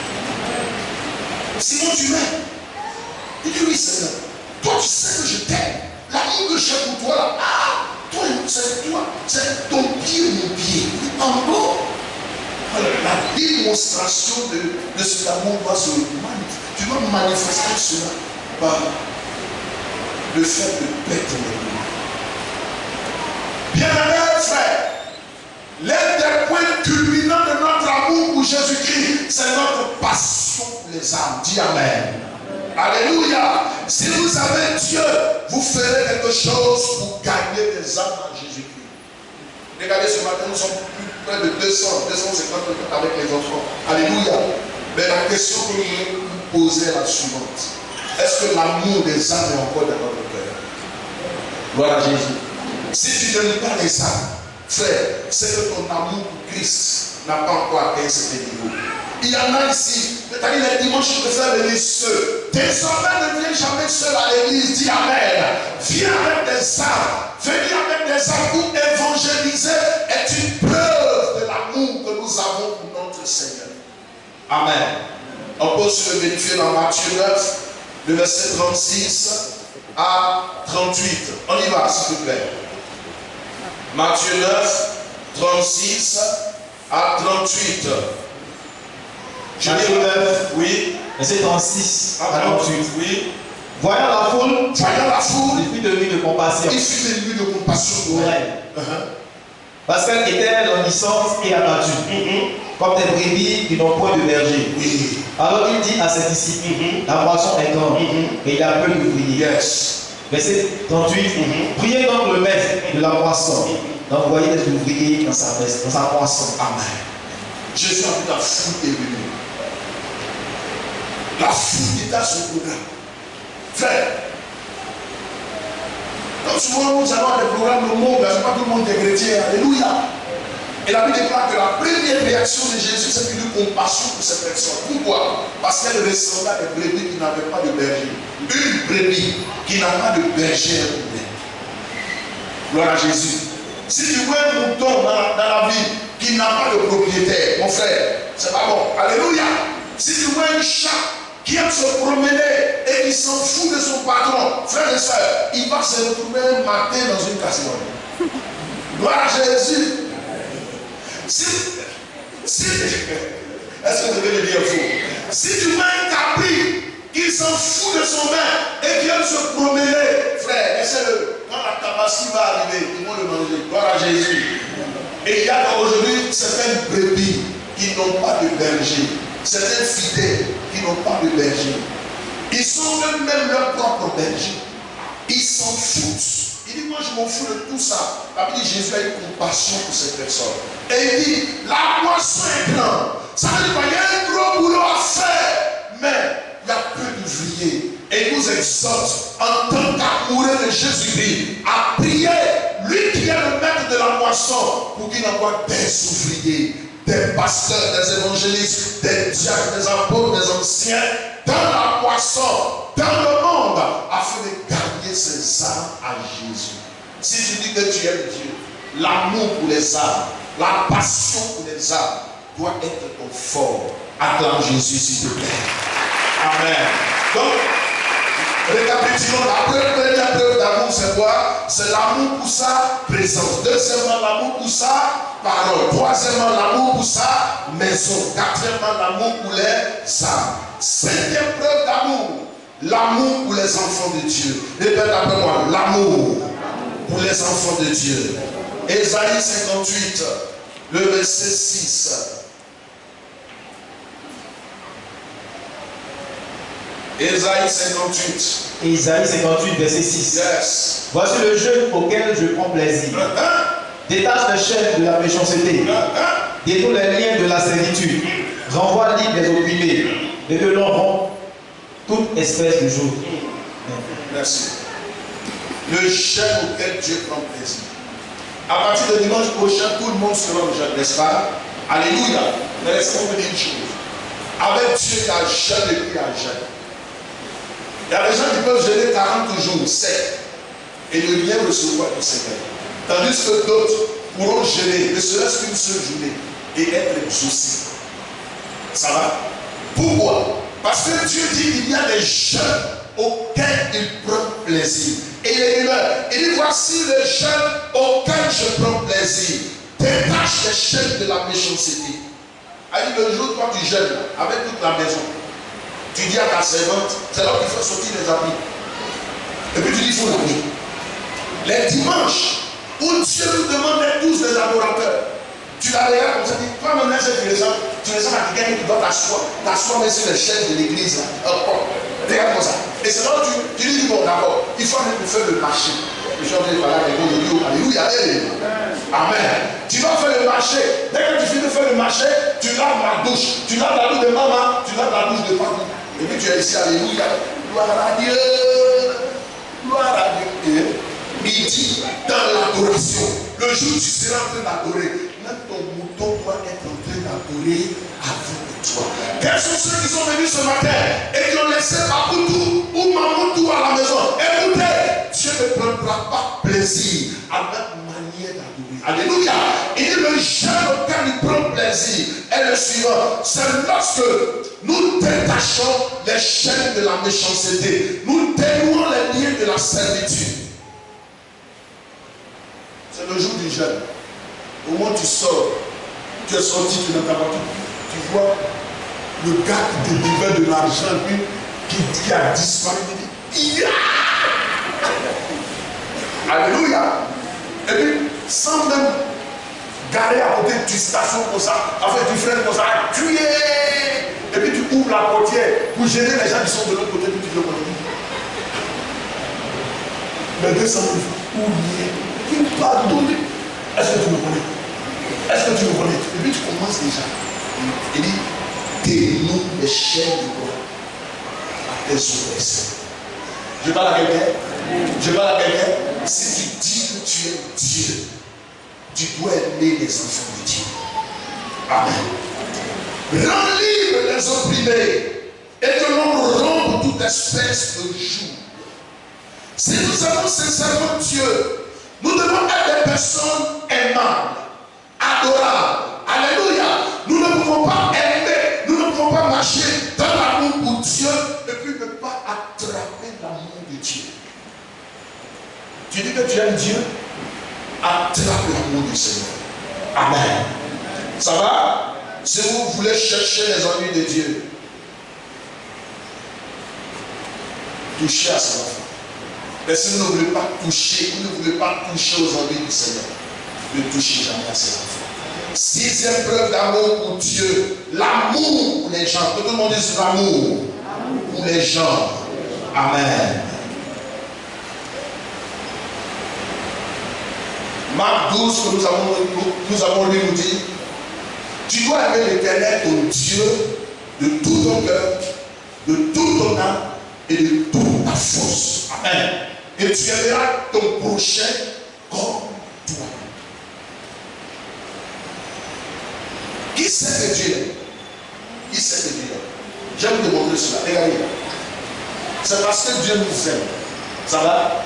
Simon, tu m'aimes? Il dit, oui Seigneur. Toi, tu sais que je t'aime. L'amour que j'ai pour toi là, toi, c'est toi, c'est ton pied, mon pied. En gros, la démonstration de cet amour doit se manifester. Tu dois manifester cela par le fait de paître les mains. Bien-aimés frères, l'un des points culminants de notre amour pour Jésus-Christ, c'est notre passion pour les âmes. Dis Amen. Alléluia. Si vous avez Dieu, vous ferez quelque chose pour gagner des âmes à Jésus-Christ. Regardez ce matin, nous sommes plus près de 250 avec les enfants. Alléluia. Mais la question que nous nous posons est la suivante. Est-ce que l'amour des âmes est encore dans notre cœur? Gloire à Jésus. Si tu n'aimes pas les âmes, frère, c'est que ton amour pour Christ n'a pas encore atteint ce niveau. Il y en a ici, c'est-à-dire les dimanches, je préfère venir seul. Désormais, ne viens jamais seul à l'église, dis Amen. Viens avec des âmes. Venir avec des âmes pour évangéliser est une preuve de l'amour que nous avons pour notre Seigneur. Amen. On peut se le vérifier dans Matthieu 9, le verset 36 à 38. On y va, s'il vous plaît. Matthieu 9, 36 à 38. Matthieu 9, Oui. verset 36 à 38. Oui. Voyant la foule, Il il fut devenu de compassion fut de lui de compassion pour pour elle. elle, parce qu'elle était languissante et abattue, comme des brebis qui n'ont point de berger. Oui. Alors il dit à ses disciples, la moisson est grande, et il y a peu d'ouvriers. Yes. Verset 38, priez donc le maître de la moisson d'envoyer des ouvriers dans sa moisson. Amen. Jésus a vu la foule est venue. La foule était à son programme. Frère, comme souvent nous avons des programmes, le monde, c'est pas tout le monde est chrétien. Alléluia. Et la Bible déclare que la première réaction de Jésus, c'est une compassion pour cette personne. Pourquoi? Parce qu'elle ressemblait à des brebis qui n'avaient pas de berger. Une brebis qui n'a pas de berger pour elle. Gloire à Jésus. Si tu vois un mouton dans la ville qui n'a pas de propriétaire, mon frère, c'est pas bon. Alléluia. Si tu vois un chat qui aime se promener et qui s'en fout de son patron, frère et soeur, il va se retrouver un matin dans une casserole. Gloire à Jésus. Est-ce que je vais le dire faux? Si tu vois un capri qui s'en fout de son bain et qui aime se promener, frère, essaie-le. Quand la tabaski va arriver, ils vont le manger. Gloire à Jésus. Et il y a aujourd'hui certaines brebis qui n'ont pas de berger. Certains fidèles qui n'ont pas de berger. Ils sont eux-mêmes leurs propres bergers. Ils s'en foutent. Il dit, moi je m'en fous de tout ça. La Bible dit, Jésus a une compassion pour cette personne. Et il dit, la moisson est grande. Ça veut dire qu'il y a un gros boulot à faire. Mais il y a peu d'ouvriers. Et il nous exhorte, en tant qu'amoureux de Jésus-Christ, à prier, lui qui est le maître de la moisson, pour qu'il envoie des ouvriers, des pasteurs, des évangélistes, des diacres, des apôtres, des anciens, dans la moisson, dans le monde, afin de gagner ses âmes à Jésus. Si tu dis que tu aimes Dieu, l'amour pour les âmes, la passion pour les âmes doit être ton fort. Acclame Jésus, s'il te plaît. Amen. Donc, récapitulons, la première preuve d'amour, c'est quoi? C'est l'amour pour sa présence. Deuxièmement, l'amour pour sa parole. Troisièmement, l'amour pour sa maison. Quatrièmement, l'amour pour les âmes. Cinquième preuve d'amour, l'amour pour les enfants de Dieu. Répète après moi, l'amour pour les enfants de Dieu. Ésaïe 58, le verset 6. Ésaïe 58. Ésaïe 58, verset 6. Yes. Voici le jeu auquel je prends plaisir. Détache les chaînes de la méchanceté. Détourne les liens de la servitude. Renvoie libre les opprimés. Et que l'on rompt toute espèce de jour. Merci. Le jeûne auquel Dieu prend plaisir. À partir de dimanche prochain, tout le monde sera au jeûne, n'est-ce pas? Alléluia. Mais laissez-moi vous dire une chose. Avec Dieu, il y a jeûne et puis il y a jeûne. Il y a des gens qui peuvent jeûner 40 jours secs et ne rien recevoir du Seigneur. Tandis que d'autres pourront jeûner ne serait-ce qu'une seule journée et être exaucés. Ça va? Pourquoi? Parce que Dieu dit qu'il y a des jeûnes auxquels il prend plaisir. Et il dit, voici le jeûne auquel je prends plaisir. Détache les chaînes de la méchanceté. Il dit, le jour où toi tu jeûnes avec toute la maison, tu dis à ta servante, c'est là qu'il faut sortir les habits. Et puis tu dis, il faut laver. Les dimanches, où Dieu nous demande d'être tous des adorateurs, tu la regardes comme ça, tu dis, toi maintenant tu les sens à quelqu'un qui doit t'asseoir même sur les chaînes de l'église. Regarde comme ça. Et c'est là où tu dis, bon d'accord, il faut aller faire le marché. Je suis en train de parler avec vous aujourd'hui, alléluia, amen. Tu vas faire le marché. Dès que tu finis de faire le marché, tu laves la douche. Tu laves la douche de maman, tu laves la douche de papa. Et puis tu es ici, alléluia. Gloire à Dieu. Gloire à Dieu. Il dit dans l'adoration, le jour où tu seras en train d'adorer, même ton mouton doit être en train d'adorer avec toi. Quels sont ceux qui sont venus ce matin et qui ont laissé Papoutou ou Mamoutou à la maison? Écoutez, Dieu ne prendra pas plaisir à notre manière d'adorer. Alléluia. Il dit le jeûne auquel il prend plaisir est le suivant. C'est lorsque nous détachons les chaînes de la méchanceté. Nous dénouons les liens de la servitude. C'est le jour du jeûne. Au moment où tu sors, tu es sorti, tu n'as pas tu vois Le gars qui te devait de l'argent, qui a disparu, il dit, alléluia. Et puis, sans même garer à côté d'une station comme ça, avec du frein comme ça, à tuer. Et puis tu ouvres la portière pour gêner les gens qui sont de l'autre côté, puis tu te connais. Mais 200 000 francs, il va donner. Est-ce que tu me connais? Est-ce que tu me connais? Et puis tu commences déjà. Il dit, dénoue les chaînes du bois à tes oppresseurs. Je parle à quelqu'un. Je parle à quelqu'un. Si tu dis que tu es Dieu, tu dois aimer les enfants de Dieu. Amen. Rends libre les opprimés et que l'on rompe toute espèce de joug. Si nous avons sincèrement Dieu, nous devons être des personnes aimables, adorables. Alléluia. Nous ne pouvons pas aimer, nous ne pouvons pas marcher dans l'amour pour Dieu et puis ne pas attraper l'amour de Dieu. Tu dis que tu aimes Dieu, attrape l'amour du Seigneur. Amen. Ça va? Si vous voulez chercher les ennuis de Dieu, touchez à son enfant. Mais si vous ne voulez pas toucher, vous ne voulez pas toucher aux ennuis du Seigneur, ne touchez jamais à ses enfants. 6e preuve d'amour pour Dieu, l'amour pour les gens. Que tout le monde dise l'amour pour les gens. Amen. Marc 12, que nous avons lu, nous dit, tu dois aimer l'Éternel, ton Dieu, de tout ton cœur, de toute ton âme et de toute ta force. Amen. Et tu aimeras ton prochain comme toi. Qui c'est que Dieu est? Qui c'est que Dieu est? J'aime te montrer cela. Regardez. C'est parce que Dieu nous aime. Ça va?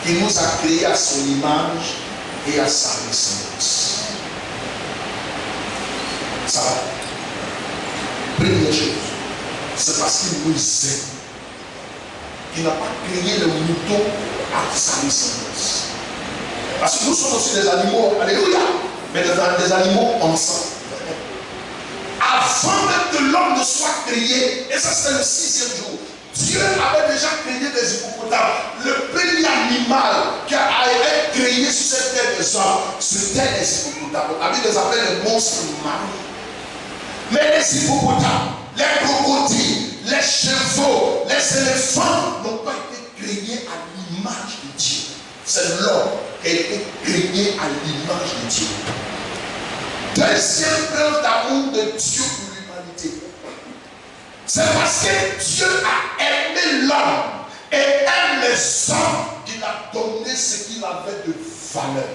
Il nous a créés à son image et à sa ressemblance. Ça va? Première chose, c'est parce qu'il nous aime. Il n'a pas créé le mouton à sa ressemblance. Parce que nous sommes aussi des animaux, alléluia, mais des animaux ensemble. Avant même que l'homme ne soit créé, et ça c'était le 6e jour, Dieu avait déjà créé des hippopotames. Le premier animal qui a été créé sur cette terre des hommes, c'était les hippopotames. La Bible les appelle les monstres marins. Mais les hippopotames, les crocodiles, les chevaux, les éléphants n'ont pas été créés à l'image de Dieu. C'est l'homme qui a été créé à l'image de Dieu. Deuxième preuve d'amour de Dieu pour l'humanité. C'est parce que Dieu a aimé l'homme et aime les hommes qu'il a donné ce qu'il avait de valeur.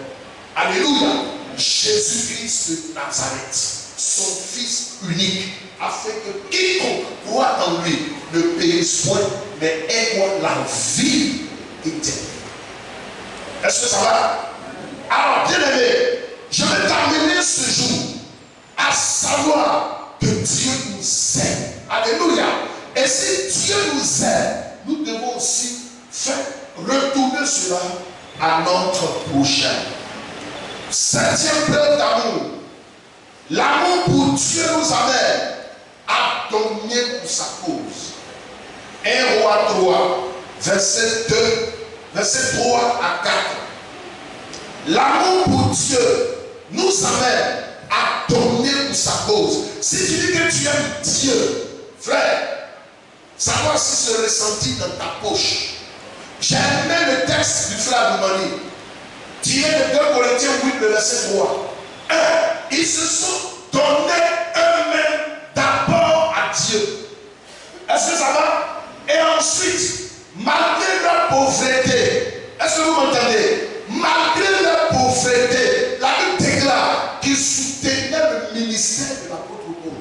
Alléluia. Jésus-Christ de Nazareth, son Fils unique, afin que quiconque croit en lui ne périsse point, mais ait la vie éternelle. Est-ce que ça va? Alors, bien aimé, je vais terminer ce jour à savoir que Dieu nous aime. Alléluia. Et si Dieu nous aime, nous devons aussi faire retourner cela à notre prochain. 7e preuve d'amour. L'amour pour Dieu nous amène à donner pour sa cause. 1 Roi 3, verset 2, verset 3 à 4. L'amour pour Dieu nous amène à donner pour sa cause. Si tu dis que tu aimes Dieu, frère, savoir si se ressentit dans ta poche. J'ai aimé le texte du frère Boumani, tiré de 2 Corinthiens 8, le verset 3. Ils se sont donnés eux-mêmes d'abord à Dieu. Est-ce que ça va? Et ensuite, malgré leur pauvreté, est-ce que vous m'entendez? Malgré leur pauvreté, la Bible déclare qu'ils soutenaient le ministère de l'apôtre Paul.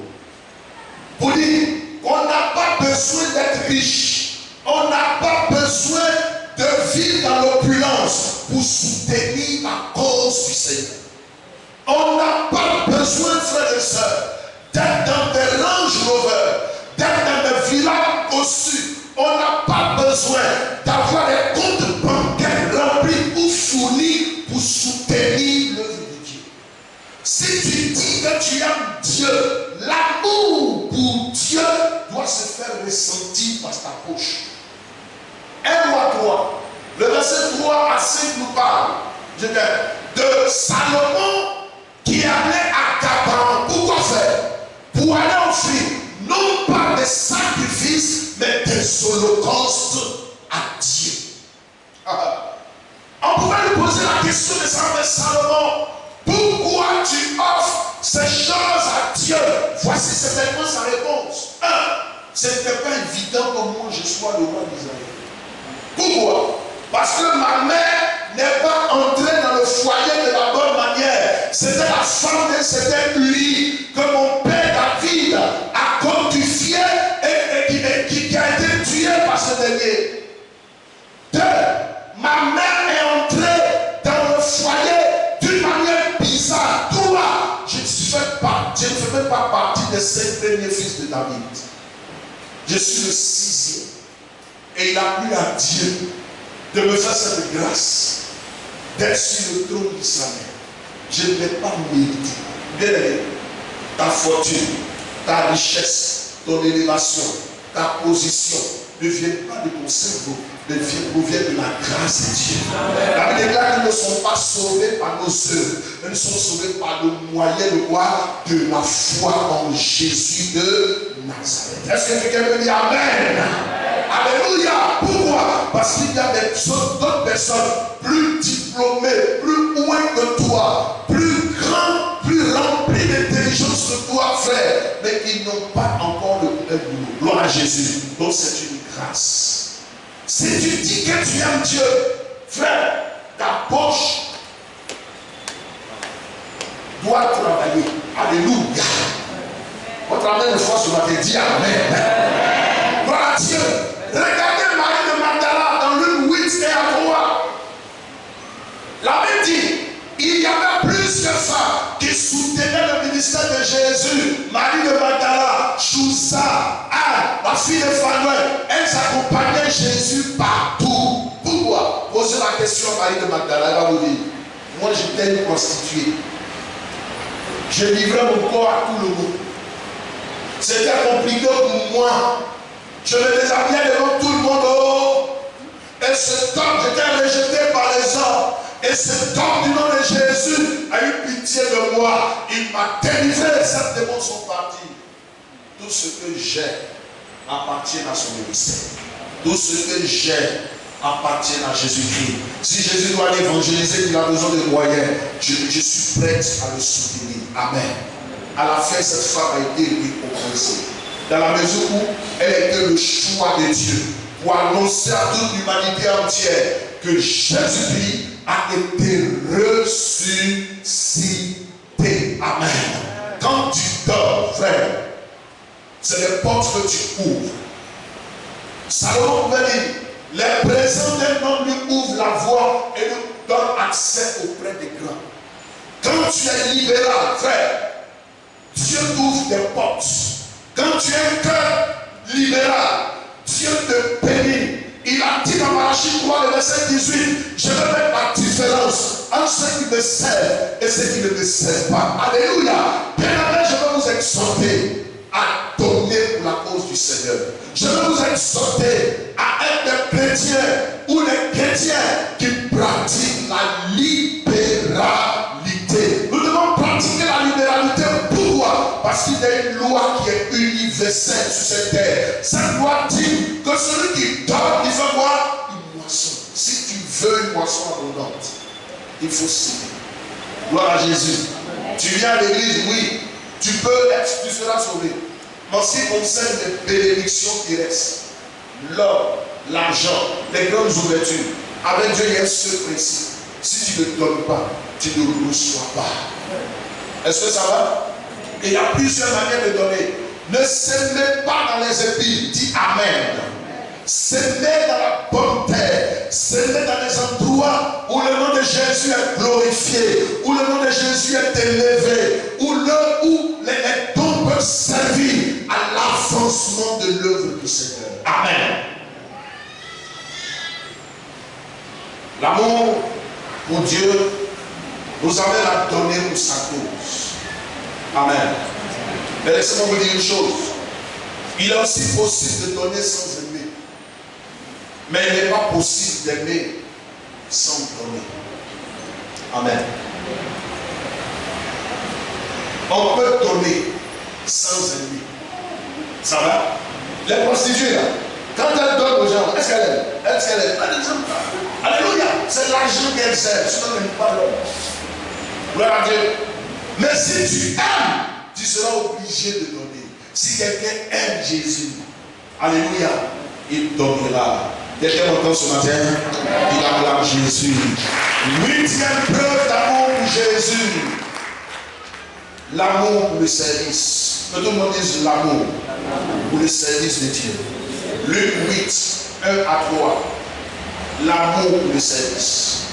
Pour dire qu'on n'a pas besoin d'être riche, on n'a pas besoin de vivre dans l'opulence pour soutenir la cause du Seigneur. On n'a pas besoin, frères et sœurs, d'être dans des Range Rover, d'être dans des villas cossus. On n'a pas besoin d'avoir des comptes bancaires remplis ou fournis pour soutenir l'œuvre de Dieu. Si tu dis que tu aimes Dieu, l'amour pour Dieu doit se faire ressentir par ta poche. 1 roi 3, le verset 3 à 5 nous parle de Salomon qui allait à Gabaon. Pourquoi faire? Pour aller offrir non pas des sacrifices, mais des holocaustes à Dieu. On pouvait lui poser la question de Salomon, pourquoi tu offres ces choses à Dieu? Voici certainement sa réponse. 1. Ce n'était pas évident que moi je sois le roi d'Israël. Pourquoi? Parce que ma mère n'est pas entrée dans le foyer de la bonne manière. C'était la femme d'un certain Uri que mon père David a codifié et qui a été tué par ce dernier. 2. Ma mère est entrée dans le foyer d'une manière bizarre. 3. Je ne fais même pas partie des 5 premiers fils de David. Je suis le 6e. Et il a plu à Dieu de me faire cette grâce d'être sur le trône d'Israël. Je ne l'ai pas mérité. Bien aimé, ta fortune, ta richesse, ton élévation, ta position ne viennent pas de ton cerveau, mais proviennent de la grâce de Dieu. La Bible déclare qu'ils ne sont pas sauvés par nos œuvres, mais ils sont sauvés par le moyen de quoi? De la foi en Jésus de Nazareth. Est-ce que quelqu'un peut dire Amen? Alléluia. Pourquoi? Parce qu'il y a d'autres personnes plus diplômées, plus ouées que toi, plus grandes, plus remplies d'intelligence que toi, frère, mais qui n'ont pas encore le boulot. Gloire à Jésus. Donc c'est une grâce. Si tu dis que tu aimes Dieu, frère, ta poche doit travailler. Alléluia. Votre amen de foi sur la tête dit Amen. Gloire à Dieu. Regardez Marie de Magdala dans Luc 8 et à 3. La Bible dit, il y avait plusieurs femmes qui soutenaient le ministère de Jésus. Marie de Magdala, Chouza, Anne, la fille de Phanuel, elles accompagnaient Jésus partout. Pourquoi? Posez la question à Marie de Magdala, elle va vous dire, moi j'étais une prostituée. Je livrais mon corps à tout le monde. C'était compliqué pour moi. Je me déshabillais devant tout le monde. Oh. Et cet homme, j'étais rejeté par les hommes. Et cet homme du nom de Jésus a eu pitié de moi. Il m'a délivré. Ces démons sont partis. Tout ce que j'ai appartient à son ministère. Tout ce que j'ai appartient à Jésus-Christ. Si Jésus doit aller évangéliser, il a besoin de moyens. Je suis prêt à le soutenir. Amen. À la fin, cette femme a été récompensée. Dans la mesure où elle était le choix de Dieu pour annoncer à toute l'humanité entière que Jésus-Christ a été ressuscité. Amen. Quand tu dors, frère, c'est les portes que tu ouvres. Salomon pouvait dire, les présents d'un homme lui ouvrent la voie et nous donnent accès auprès des grands. Quand tu es libéral, frère, Dieu t'ouvre des portes. Quand tu es un cœur libéral, Dieu te bénit. Il a dit dans Malachie 3, le verset 18, je vais mettre la différence entre ceux qui me servent et ceux qui ne me servent pas. Alléluia. Bien-aimé, je vais vous exhorter à donner pour la cause du Seigneur. Je vais vous exhorter à être des chrétiens ou des chrétiens qui pratiquent la libéralité. Nous devons pratiquer la libéralité. Pourquoi? Parce qu'il y a une loi qui est universelle sur cette terre. Cette loi dit que celui qui donne, il va voir une moisson. Si tu veux une moisson abondante, il faut s'aimer. Gloire à Jésus. Tu viens à l'église, oui, tu peux être, tu seras sauvé. Mais en ce qui concerne les bénédictions qui restent, l'or, l'argent, les grandes ouvertures, avec Dieu, il y a ce principe. Si tu ne donnes pas, tu ne reçois pas. Est-ce que ça va? Et il y a plusieurs manières de donner. Ne s'aimez pas dans les épines. Dis Amen. S'aimer dans la bonne terre. S'aimer dans les endroits où le nom de Jésus est glorifié, où le nom de Jésus est élevé, où les dons peuvent servir à l'avancement de l'œuvre du Seigneur. Amen. L'amour pour Dieu nous amène à donner pour sa cause. Amen. Mais laissez-moi vous dire une chose. Il est aussi possible de donner sans aimer. Mais il n'est pas possible d'aimer sans donner. Amen. On peut donner sans aimer. Ça va? Les prostituées là, quand elles donnent aux gens, est-ce qu'elles aiment? Est-ce qu'elles aiment? Elles n'aiment pas. Alléluia. C'est l'argent qu'elles servent. Sinon, elles n'aiment pas l'homme. Gloire à Dieu. Mais si tu aimes, tu seras obligé de donner. Si quelqu'un aime Jésus, alléluia, il donnera. Quelqu'un entend ce matin, il acclame Jésus. 8e preuve d'amour pour Jésus. L'amour pour le service. Que tout le monde dise l'amour pour le service de Dieu. Luc 8, 1 à 3. L'amour pour le service.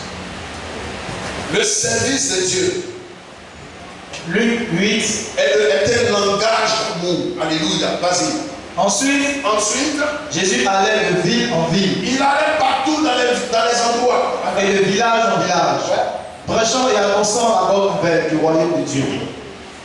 Le service de Dieu. Luc 8. Est un langage d'amour. Alléluia. Vas-y. Ensuite, Jésus allait de ville en ville. Il allait partout dans les endroits. Et de village en village. Prêchant et annonçant la bonne nouvelle du royaume de Dieu.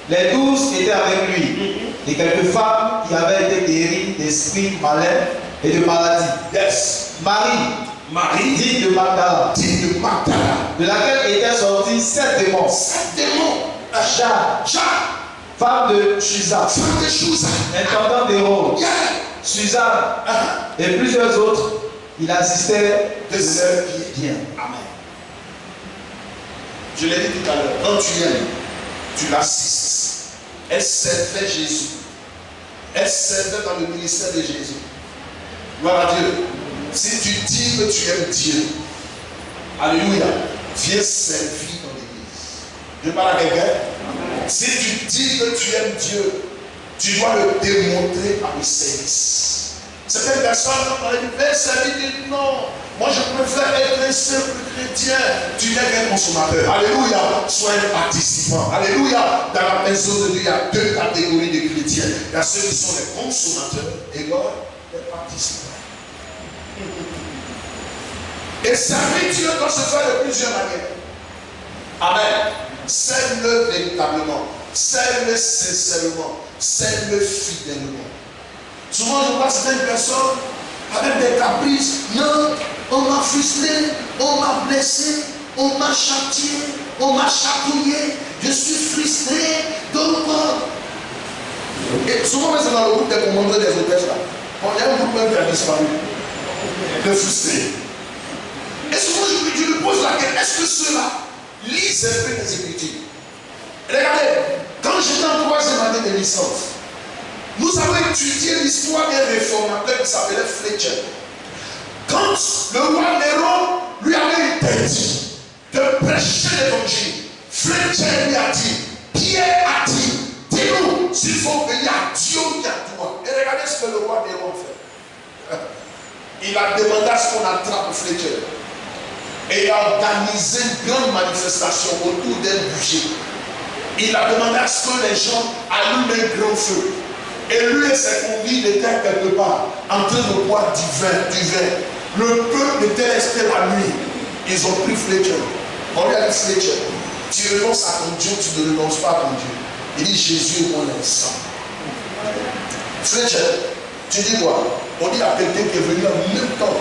Les 12 étaient avec lui. Et quelques femmes qui avaient été guéries d'esprits malins et de maladies. Yes. Marie, dite de Magdala, de laquelle étaient sortis 7 démons. 7 démons. Jacques, femme de Chuza, intendant d'Hérode, Suzanne et plusieurs autres, il assistait de ceux qui bien. Amen. Je l'ai dit tout à l'heure, quand tu aimes, tu l'assistes. Elle servait Jésus. Elle servait dans le ministère de Jésus. Gloire à Dieu. Si tu dis que tu aimes Dieu, alléluia, viens servir dans l'église. Je parle à quelqu'un. Si tu dis que tu aimes Dieu, tu dois le démontrer par le service. Certaines personnes, quand on dit, viens servir, disent non. Moi, je préfère être un simple chrétien. Tu n'es qu'un consommateur. Alléluia. Sois un participant. Alléluia. Dans la maison de Dieu, il y a 2 catégories de chrétiens. Il y a ceux qui sont les consommateurs et les participants. Et servir Dieu doit se faire de plusieurs manières. Amen. Serve-le véritablement. Serve-le sincèrement. Serve-le fidèlement. Souvent, je vois certaines personnes avec des caprices. Non, on m'a frustré, on m'a blessé, on m'a châtié, on m'a chatouillé. Je suis frustré. Donc, et souvent, c'est dans le groupe des commandants des hôtesses là. Il y a un groupe qui a disparu. Le frustré. Et souvent, je me pose la question, est-ce que ceux-là lisent un peu les Écritures? Regardez, quand j'étais en 3e année de licence, nous avons étudié l'histoire d'un réformateur qui s'appelait Fletcher. Quand le roi Néron lui avait interdit de prêcher l'évangile, Fletcher lui a dit, Pierre a dit, dis-nous s'il faut venir à Dieu ou à toi. Et regardez ce que le roi Néron fait. Il a demandé à ce qu'on attrape Fletcher. Et il a organisé une grande manifestation autour d'un budget. Il a demandé à ce que les gens allument un grand feu. Et lui et ses convives étaient quelque part en train de boire du vin. Le peuple était resté la nuit. Ils ont pris Fletcher. On lui a dit, Fletcher, tu renonces à ton Dieu, tu ne renonces pas à ton Dieu. Il dit, Jésus est mon instant. Fletcher, tu dis quoi? On dit à quelqu'un qui est venu en même temps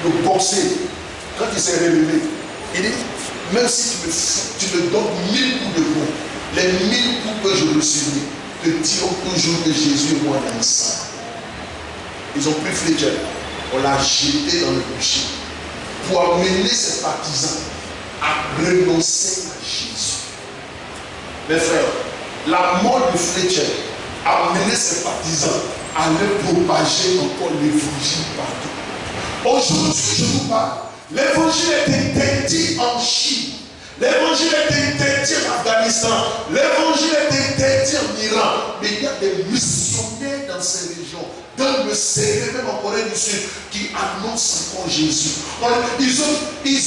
le bosser. Quand il s'est réveillé, il dit, même si tu me donnes 1000 coups de poing, les 1000 coups que je recevrai, te diront toujours que Jésus est mon instant. Ils ont pris Fletcher, on l'a jeté dans le bûcher pour amener ses partisans à renoncer à Jésus. Mes frères, la mort de Fletcher a amené ses partisans à leur propager encore l'évangile partout. Aujourd'hui, je vous parle, l'évangile est interdit en Chine. L'évangile est interdit en Afghanistan. L'évangile est interdit en Iran. Mais il y a des missionnaires dans ces régions, dans le Sahel, même en Corée du Sud, qui annoncent encore Jésus. Ils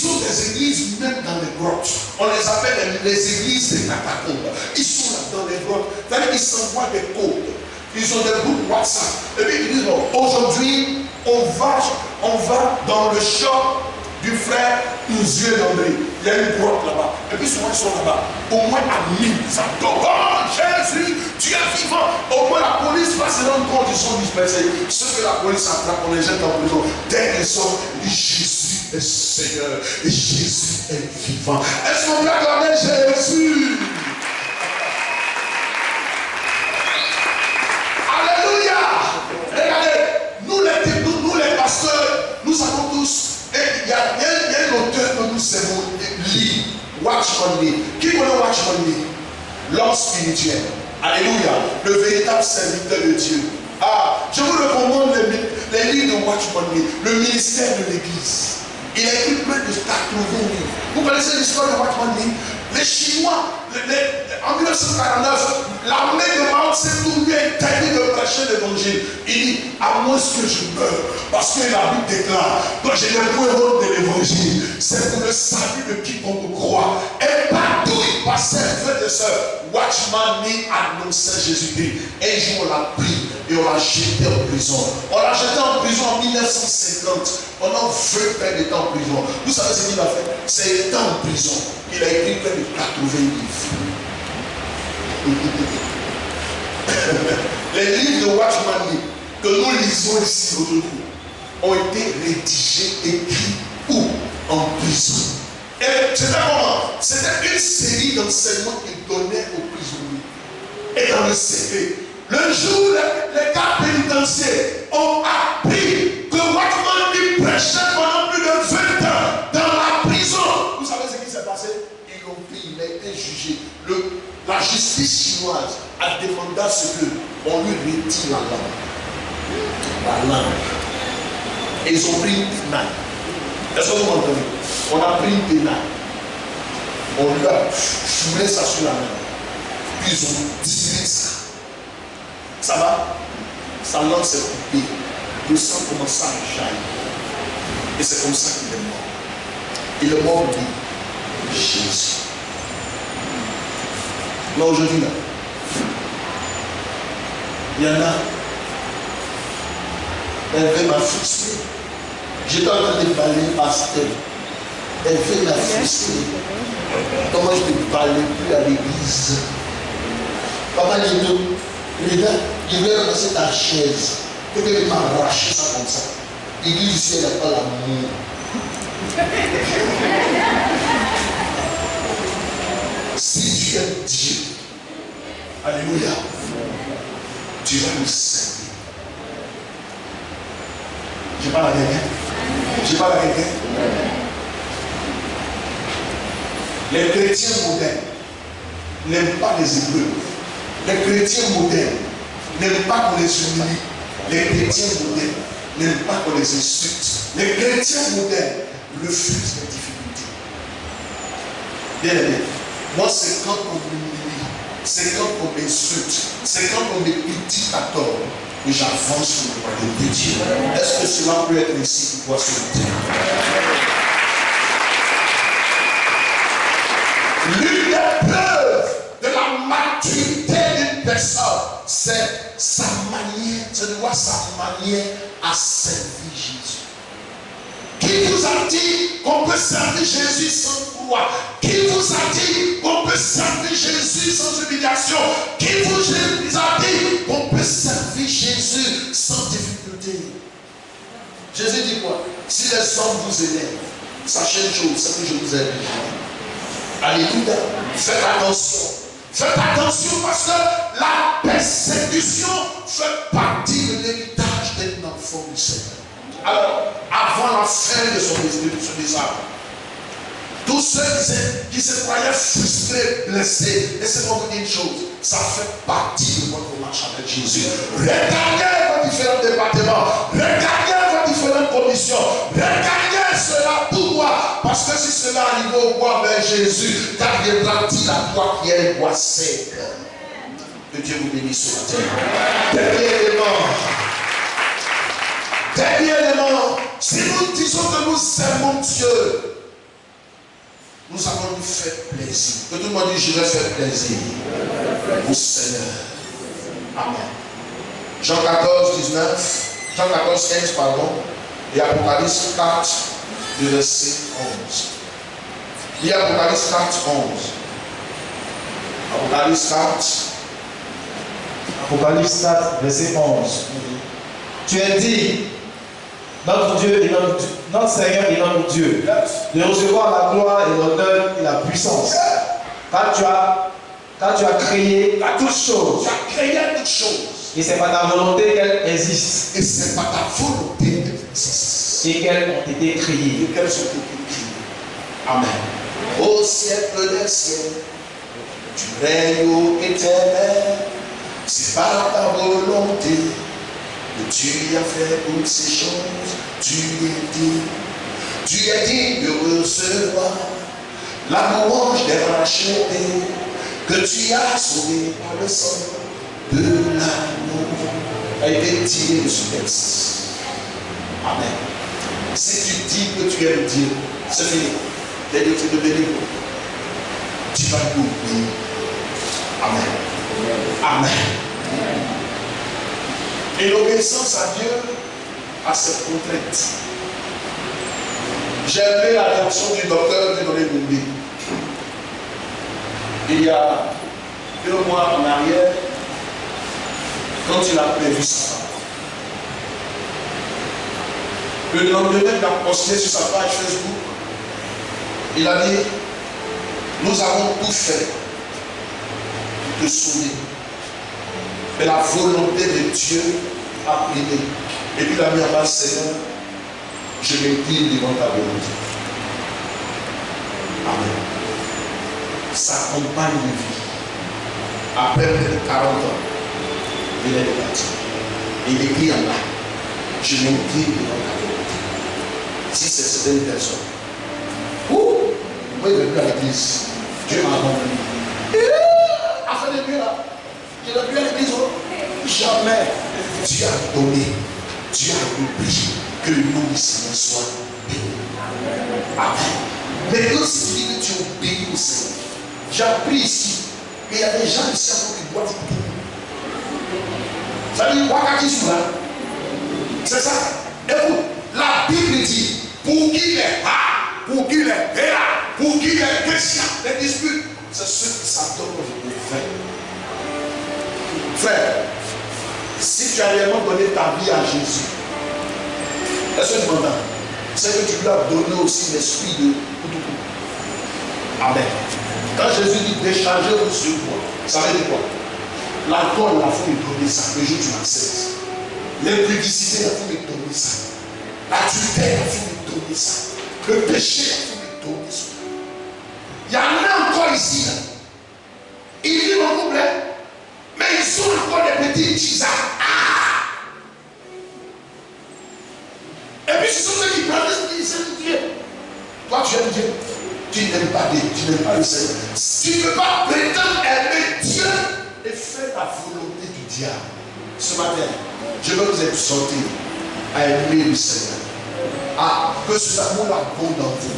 ont des églises même dans les grottes. On les appelle les églises des catacombes. Ils sont là dans les grottes. C'est-à-dire qu'ils s'envoient des codes. Ils ont des groupes WhatsApp. Et puis ils disent, aujourd'hui, on va dans le shop du frère Usuel André. Il il y a une grotte là-bas. Et puis souvent ils sont là-bas. Au moins à 1000, ça tombe. Oh Jésus, tu es vivant. Au moins la police va se rendre compte, ils sont dispersés. Ceux que la police attrape, on les jette en prison. Dès qu'ils sortent, ils disent Jésus est Seigneur. Et Jésus est vivant. Est-ce qu'on peut acclamer Jésus? Alléluia. Regardez, nous les pasteurs, nous savons tous. Et il y a un auteur que nous savons lire. Watchman Nee. Qui connaît Watchman Nee? L'homme spirituel. Alléluia. Le véritable serviteur de Dieu. Ah, je vous recommande les livres de Watchman Nee. Le ministère de l'église. Il a écrit plus de 80 livres. Vous connaissez l'histoire de Watchman Nee? Les Chinois, en 1949, l'armée de Mao Tse-tung lui a interdit de prêcher l'évangile. Il dit, à moins que je meure, parce que la Bible déclare, quand je n'ai point honte de l'évangile, c'est pour le salut de quiconque croit. Et partout il passait, frères et sœurs, Watchman Nee annonçait Jésus-Christ. Un jour on l'a pris et on l'a jeté en prison. On l'a jeté en prison en 1950. Pendant 20 temps en prison. Vous savez ce qu'il a fait? C'est étant en prison. Il a écrit près de 80 livres. Les livres de Watchman Nee que nous lisons ici aujourd'hui ont été rédigés, écrits où? En prison. Et c'était comment? C'était une série d'enseignements qu'il donnait aux prisonniers. Et dans le CV, le jour les gardes pénitentiaires ont appris que Watchman Nee prêchait pendant plus de 20 ans dans la prison. Vous savez ce qui s'est passé? Ils l'ont pris, il a été jugé. La justice chinoise a demandé à ce qu'on lui retire la langue. La langue. Et ils ont pris une tenaille. Est-ce que vous m'entendez? On a pris une tenaille. On lui a foulé ça sur la main. Puis ils ont tiré ça. Ça va? Sa langue s'est coupée. Le sang commence à jaillir. Et c'est comme ça qu'il est mort. Il est mort de Jésus. Là aujourd'hui, là, il y en a. Elle veut m'afflister. J'étais en train de parler, pasteur. Elle veut m'afflister. Comment je ne parle plus à l'église? Papa Nito, les gars, il veut lancer ta chaise. Il veut m'arracher ça comme ça. L'église ici, elle n'a pas l'amour. Si tu es Dieu, alléluia, tu vas nous servir. Je parle à quelqu'un. Je parle à quelqu'un. Les chrétiens modernes n'aiment pas les Hébreux. Les chrétiens modernes n'aiment pas qu'on les humilie. Les chrétiens modernes n'aiment pas qu'on les insulte. Les chrétiens modernes refusent les difficultés. Bien aimé, moi c'est quand on m'humilie, c'est quand on m'insulte, c'est quand on me critique à tort que j'avance sur le royaume de Dieu. Est-ce que cela peut être ainsi pour toi sur le terrain? L'une des preuves de la maturité d'une personne, c'est sa manière, c'est de voir sa manière à servir Jésus. Qui vous a dit qu'on peut servir Jésus sans croix? Qui vous a dit qu'on peut servir Jésus sans humiliation? Qui vous a dit qu'on peut servir Jésus sans difficulté? Jésus dit quoi? Si les hommes vous énervent, sachez une chose, c'est que je vous aime. Alléluia. Faites attention. Faites attention parce que la persécution fait partie de l'héritage d'un enfant du Seigneur. Alors, avant la fin de son message, tous ceux qui se croyaient frustrés, blessés, laissez-moi vous dire une chose, ça fait partie de votre marche avec Jésus. Regardez vos différents départements, regardez vos différentes commissions, regardez cela pourquoi? Parce que si cela arrive au bois vers Jésus, car il bâtit la croix qui est un bois sec. Que Dieu vous bénisse ce matin. Dernier élément, si nous disons que nous aimons Dieu, nous allons lui faire plaisir. Que tout le monde dise, je vais faire plaisir au Seigneur. Amen. Jean 14, 15, pardon, et Apocalypse 4, du verset 11. Lis Apocalypse 4, 11. Apocalypse 4. Apocalypse 4, verset 11. Tu es dit, notre Dieu et notre Seigneur et notre Dieu, de recevoir la gloire et l'honneur et la puissance. Car tu as créé toutes choses. Tu as créé toutes choses. Et c'est par ta volonté qu'elles existent. Et c'est par ta volonté qu'elles existent. Et qu'elles ont été créées. Et qu'elles ont été créées. Amen. Au siècle des siècles, tu règnes ô éternel. C'est par ta volonté que tu as fait toutes ces choses. Tu es digne de recevoir la louange des rachetés que tu as sauvé par le sang de l'amour. A été tiré de ce texte. Amen. Si tu dis que tu aimes Dieu, c'est fini. Les deux te devenir. Tu vas l'oublier. Amen. Amen. Et l'obéissance à Dieu a ses contraintes. J'ai aimé la réaction du docteur Dieudonné Doumbé. Il y a 2 mois en arrière, quand il a prévu sa femme. Le lendemain, il a posté sur sa page Facebook. Il a dit, nous avons tout fait pour te sauver. Mais la volonté de Dieu a primé. Et puis il a mis en bas, Seigneur, je m'incline devant ta volonté. Amen. Sa compagne de vie, après près de 40 ans, il est parti. Et il écrit en bas, je m'incline devant ta volonté. Si c'est certaines personnes, moi je ne vais plus à l'église, Dieu m'a abandonné. Afin de Dieu là, je ne vais plus à l'église. Jamais. Dieu a donné, Dieu a oublié que le nom du Seigneur soit béni. Amen. Maintenant, si tu dis que tu obéis au Seigneur, j'ai appris ici qu'il y a des gens ici qui doivent tout. Ça dit, Wakati Soula. C'est ça. Écoute, la Bible dit, pour qui les a, pour qui les hélas, pour qui les chrétiens, les disputes, c'est ceux qui s'adonnent au frère. Frère, si tu as réellement donné ta vie à Jésus, est-ce que tu m'entends? C'est que tu lui as donné aussi l'esprit de Koutoukou. Amen. Quand Jésus dit décharger vos sur moi, ça veut dire quoi? L'alcool, il faut me donner ça. Le jour où tu m'acceptes. L'impudicité, il faut me donner ça. L'adultère, il faut me donner ça. Le péché, il faut me donner ça. Il y en a encore ici. Là. Ils vivent en couple, mais ils sont encore des petits tisards. Et puis ce sont ceux qui prennent l'esprit de Dieu. Toi, tu aimes Dieu. Tu n'aimes pas Dieu, tu n'aimes pas le Seigneur. Tu ne peux pas prétendre aimer Dieu et faire la volonté du diable. Ce matin, je veux vous exhorter à aimer le Seigneur. À que cet amour abonde en vous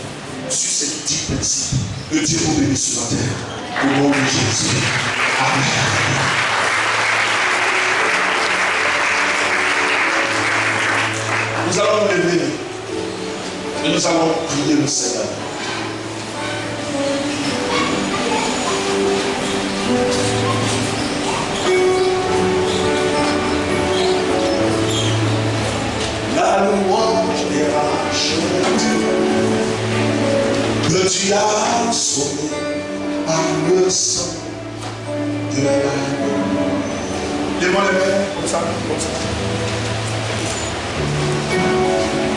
sur ces petits principes. Que Dieu vous bénisse ce matin. Au nom de Jésus. Amen. Nous allons nous lever et nous allons prier le Seigneur. La louange des rachetés que tu as sauvé par le sang de l'agneau. Lève-moi les mains comme ça, comme ça.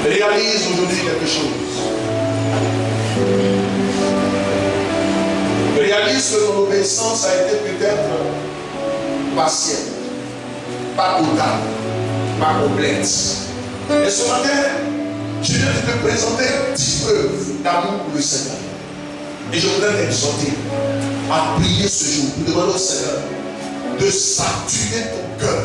Réalise aujourd'hui quelque chose. Réalise que ton obéissance a été peut-être partielle, pas totale, pas complète. Et ce matin, je viens de te présenter 10 preuves d'amour pour le Seigneur. Et je voudrais t'exhorter à prier ce jour pour demander au Seigneur de saturer ton cœur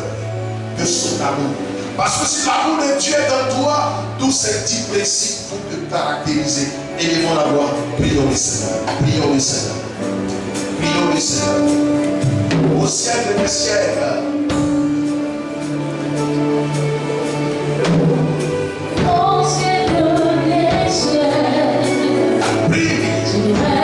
de son amour. Parce que si l'amour de Dieu est dans toi, tous ces 10 principes vont te caractériser. Élevons la voix. Prions le Seigneur. Prions le Seigneur. Prions le Seigneur. Au siècle des siècles. Au siècle des siècles. Prie.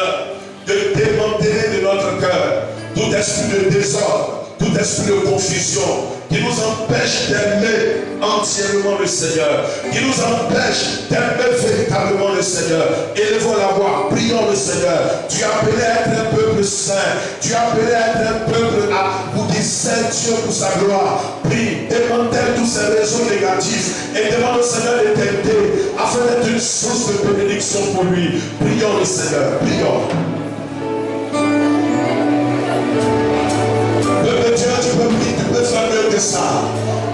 Seigneur, de démanteler de notre cœur tout esprit de désordre, tout esprit de confusion, qui nous empêche d'aimer entièrement le Seigneur, qui nous empêche d'aimer véritablement le Seigneur. Élevons la voix, prions le Seigneur. Tu es appelé à être un peuple saint, tu es appelé à être un peuple pour dire Saint Dieu pour sa gloire. Prie, démantèle tous ces réseaux négatifs et demande au Seigneur de t'aider afin d'être une source de bénédiction pour lui. Prions le Seigneur, prions. Dieu, tu peux prier, tu peux faire mieux que ça.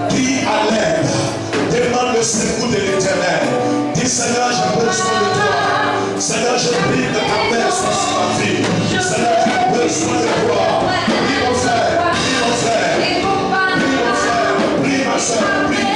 Prie à l'aide. Demande le secours de l'Éternel. Dis Seigneur, j'ai besoin de toi. Seigneur, je prie que ta paix soit sur ma vie. Seigneur, j'ai besoin de toi. Prie mon frère, prie mon frère. Prie mon frère, prie ma soeur, prie.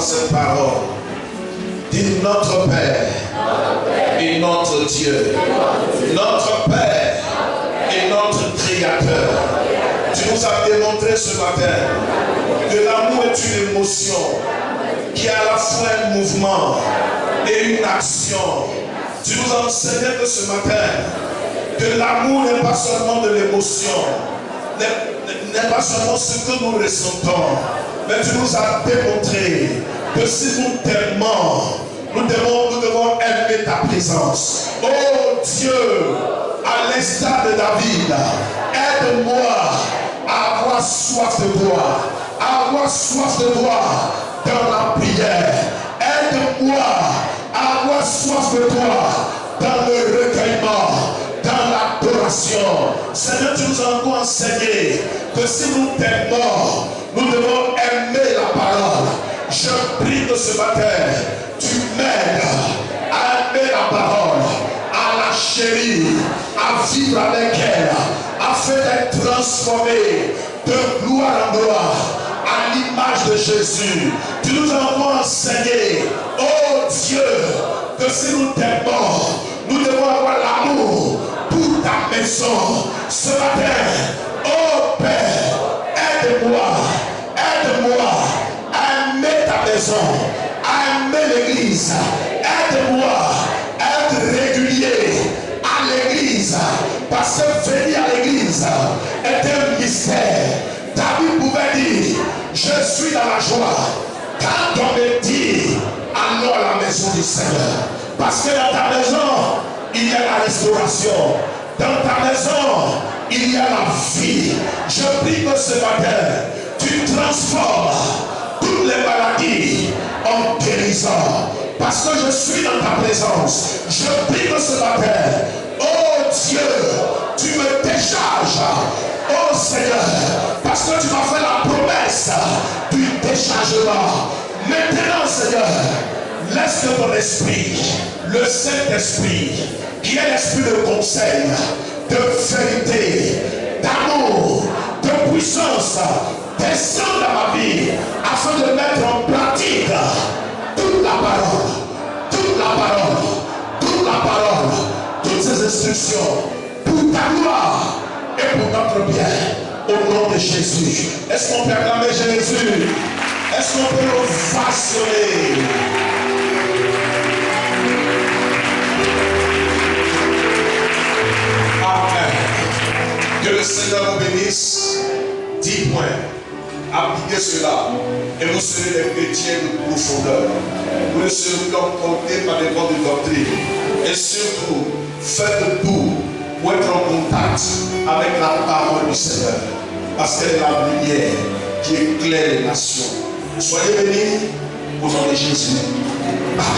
Cette parole dit notre Père et notre Dieu, notre Père et notre Créateur. Tu nous as démontré ce matin que l'amour est une émotion qui a à la fois un mouvement et une action. Tu nous as enseigné que ce matin que l'amour n'est pas seulement de l'émotion, n'est pas seulement ce que nous ressentons, mais tu nous as démontré que si nous t'aimons, nous devons aimer ta présence. Oh Dieu, à l'instar de David, aide-moi à avoir soif de toi, à avoir soif de toi dans la prière. Aide-moi à avoir soif de toi dans le recueillement, dans l'adoration. Seigneur, tu nous as encore enseigné que si nous t'aimons, nous devons aimer la parole. Je prie que ce matin, tu m'aides à aimer la parole, à la chérir, à vivre avec elle, afin d'être transformé de gloire en gloire à l'image de Jésus. Tu nous as encore enseigné, oh Dieu, que si nous t'aimons, nous devons avoir l'amour pour ta maison. Ce matin, oh Père, aide-moi à aimer ta maison, à aimer l'église. Aide-moi à être régulier à l'église, parce que venir à l'église est un mystère. David pouvait dire, je suis dans la joie quand on me dit, allons à la maison du Seigneur. Parce que dans ta maison, il y a la restauration. Dans ta maison, il y a la vie. Je prie que ce matin, tu transformes toutes les maladies en guérison. Parce que je suis dans ta présence. Je prie que ce matin, oh Dieu, tu me décharges. Oh Seigneur, parce que tu m'as fait la promesse du déchargement. Maintenant Seigneur, laisse que ton esprit, le Saint-Esprit, qui est l'esprit de conseil, de vérité, d'amour, de puissance, descende dans ma vie afin de mettre en pratique toute la parole, toute la parole, toute la parole, toutes ces instructions pour ta gloire et pour notre bien, au nom de Jésus. Est-ce qu'on peut acclamer Jésus? Est-ce qu'on peut ovationner? Amen. Que le Seigneur vous bénisse. 10 points. Appliquez cela et vous serez des chrétiens de profondeur. Vous ne serez plus emportés par des vents de doctrine. Et surtout, faites tout pour être en contact avec la parole du Seigneur. Parce qu'elle est la lumière qui éclaire les nations. Soyez bénis au nom de Jésus. Amen.